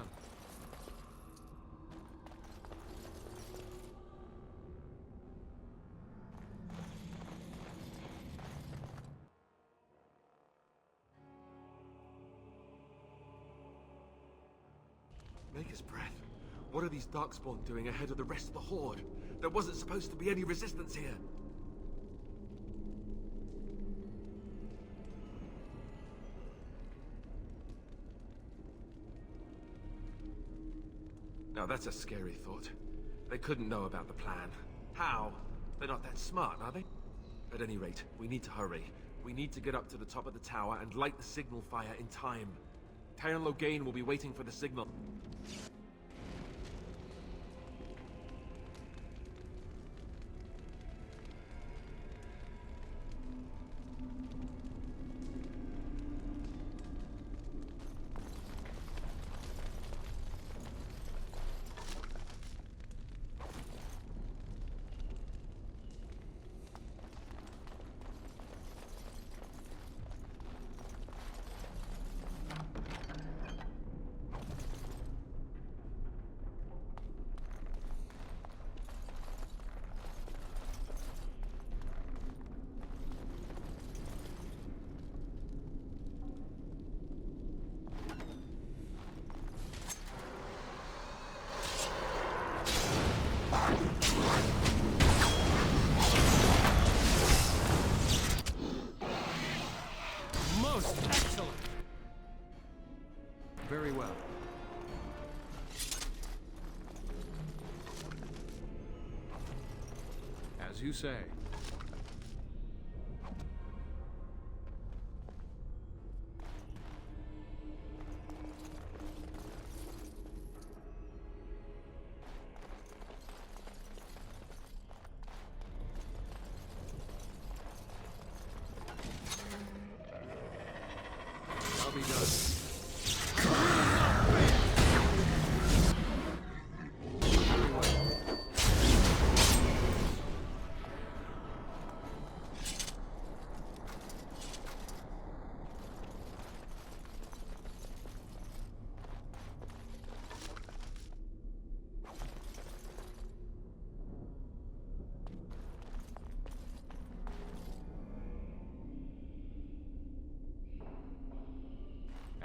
Maker's breath. What are these Darkspawn doing ahead of the rest of the Horde? There wasn't supposed to be any resistance here. Now that's a scary thought. They couldn't know about the plan. How? They're not that smart, are they? At any rate, we need to hurry. We need to get up to the top of the tower and light the signal fire in time. Tyron Loghain will be waiting for the signal. Very well. As you say. Shall be done.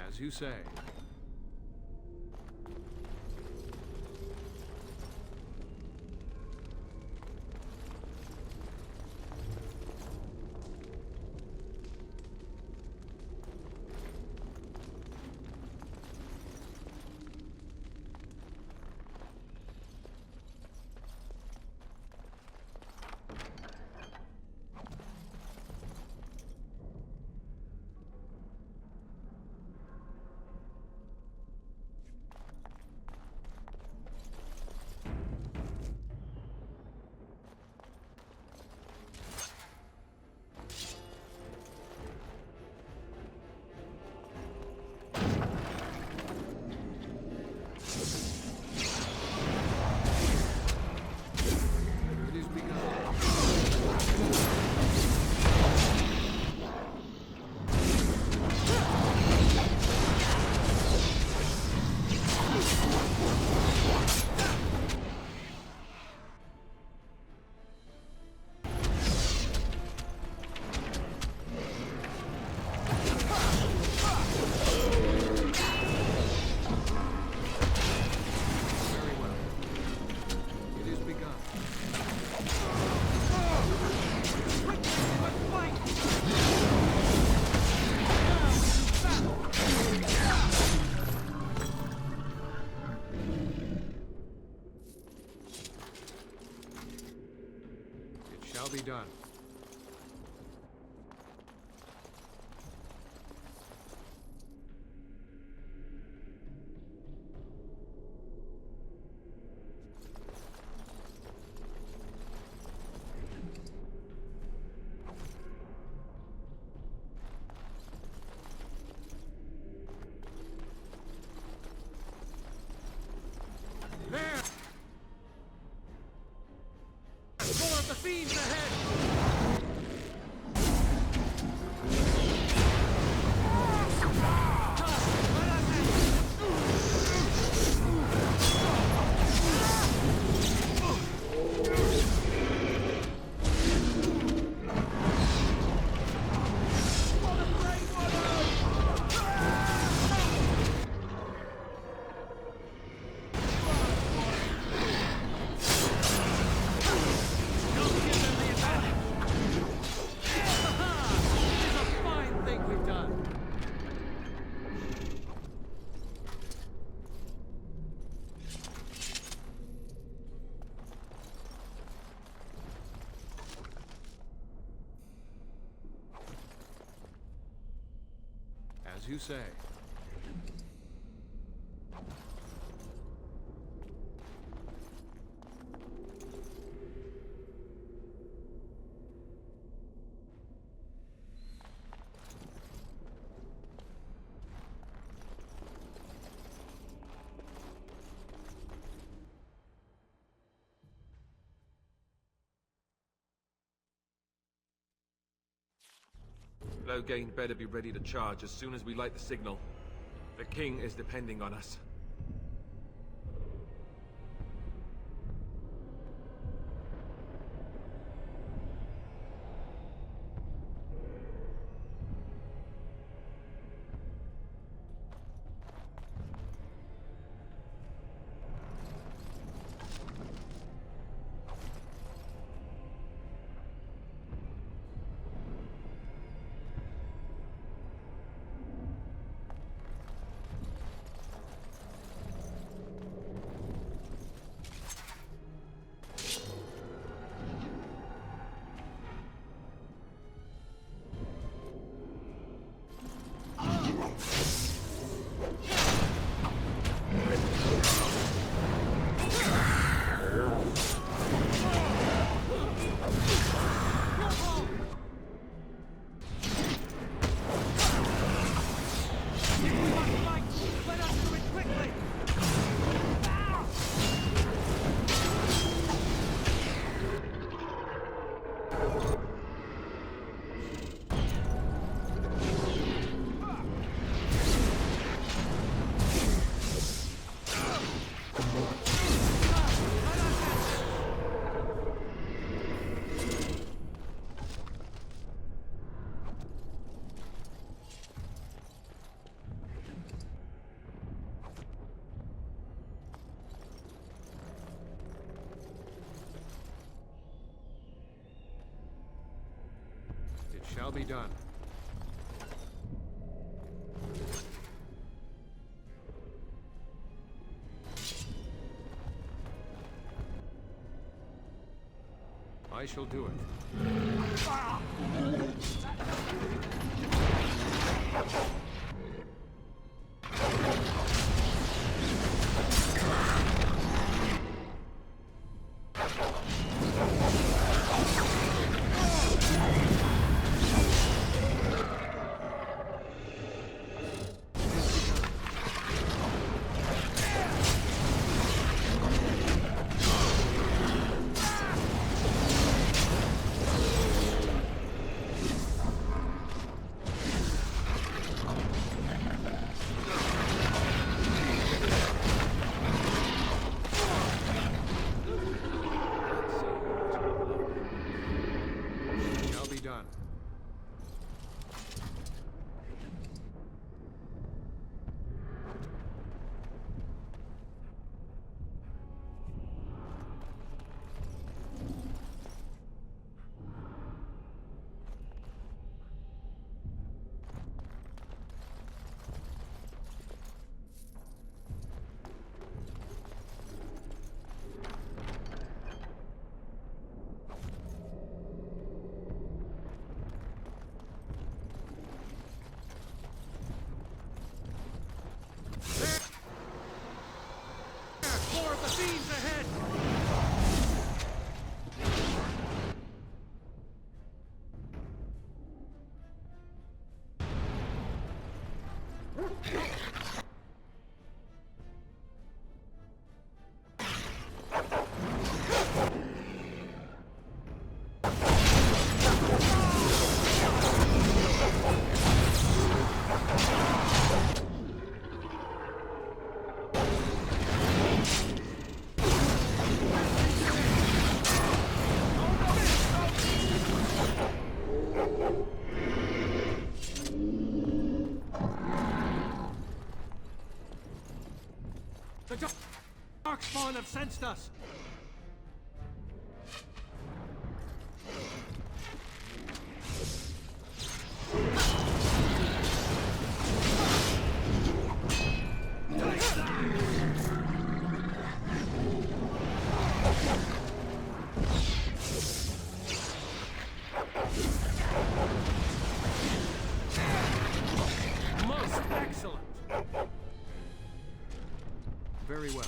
As you say. Shall be done. There! More of the fiends ahead! As you say. Loghain better be ready to charge as soon as we light the signal. The king is depending on us. It shall be done. I shall do it. Shall be done. More of the fiends ahead! The Darkspawn have sensed us! Most excellent! Very well.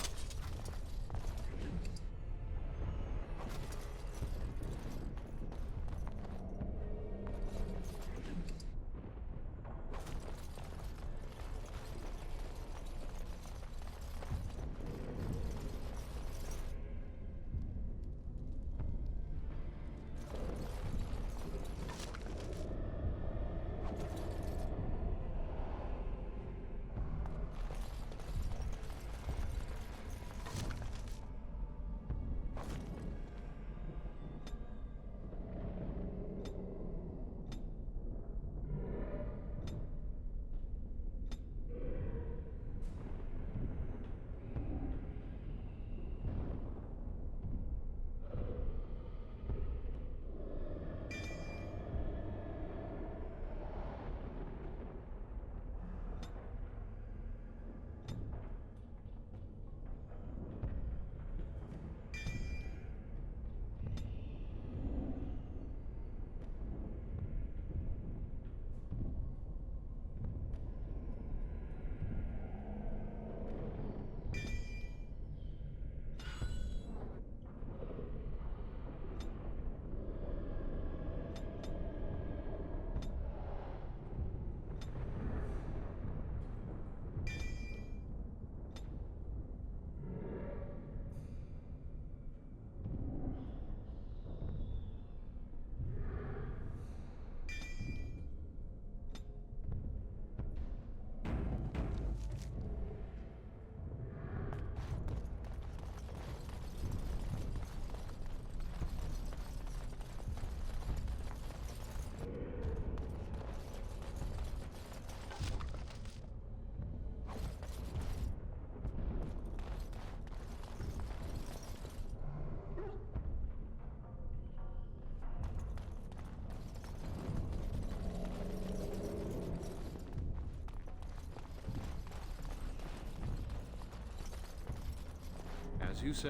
you say.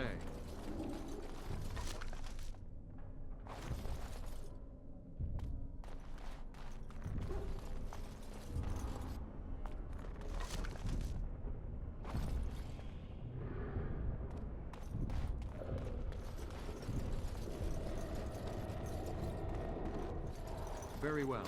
Very well.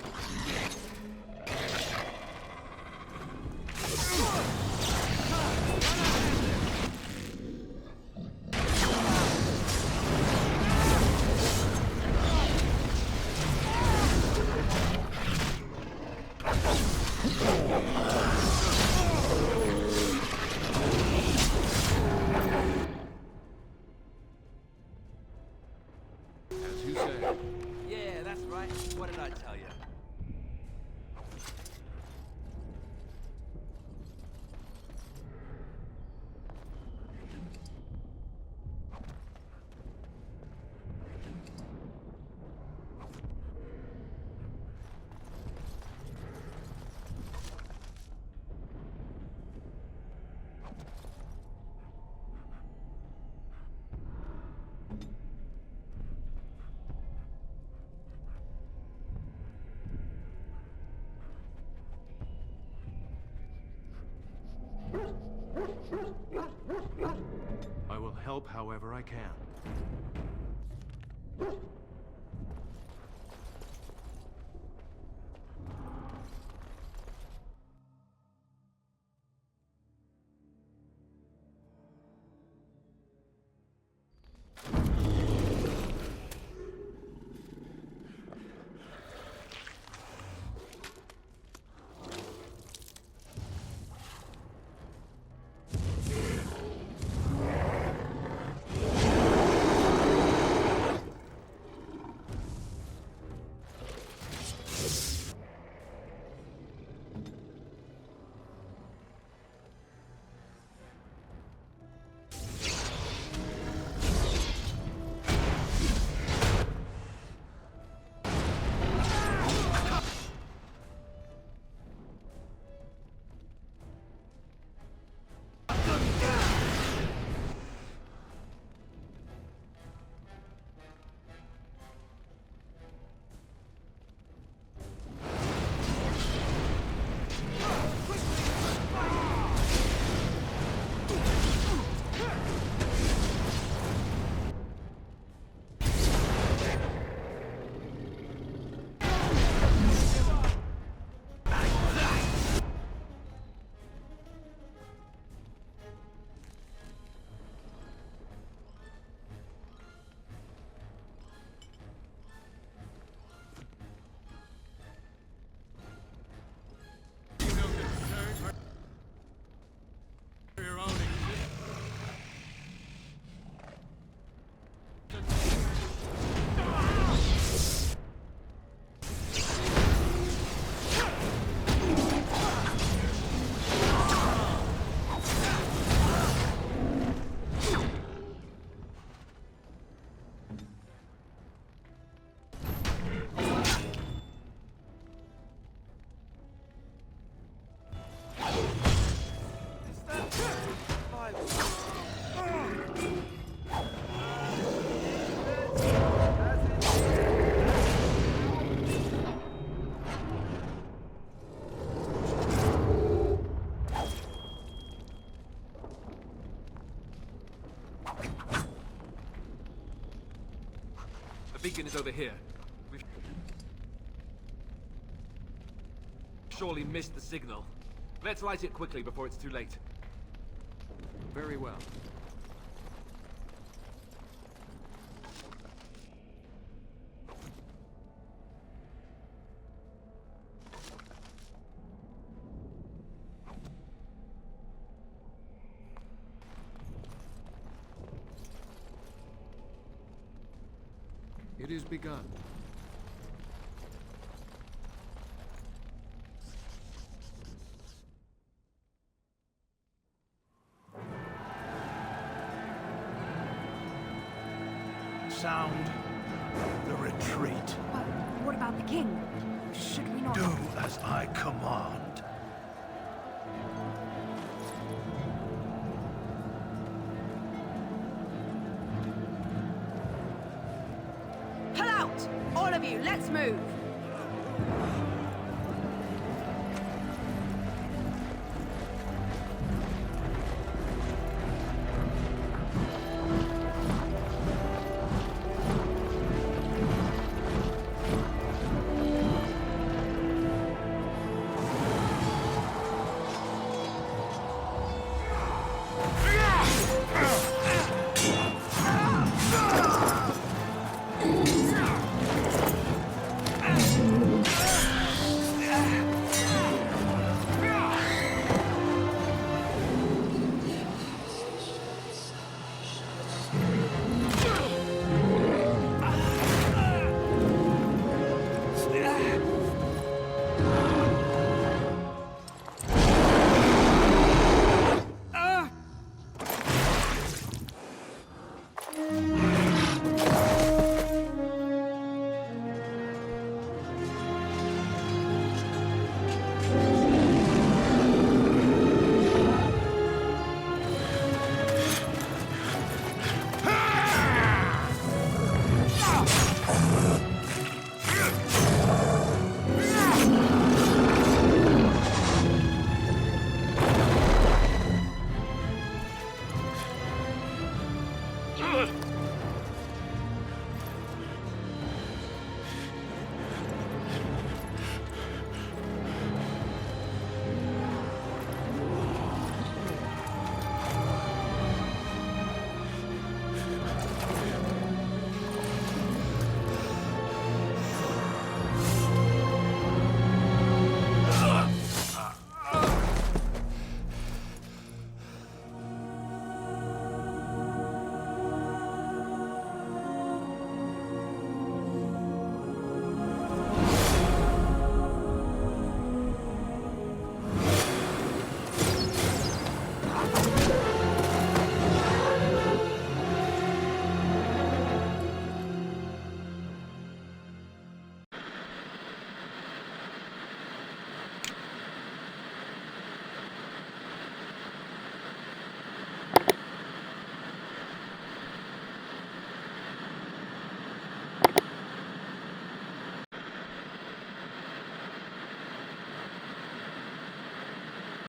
As you say. Yeah, that's right. What did I tell you? I will help however I can. The beacon is over here. We've surely missed the signal. Let's light it quickly before it's too late. Very well. It is begun. Sound the retreat. But what about the king? Should we not... Do as I command. All of you, let's move!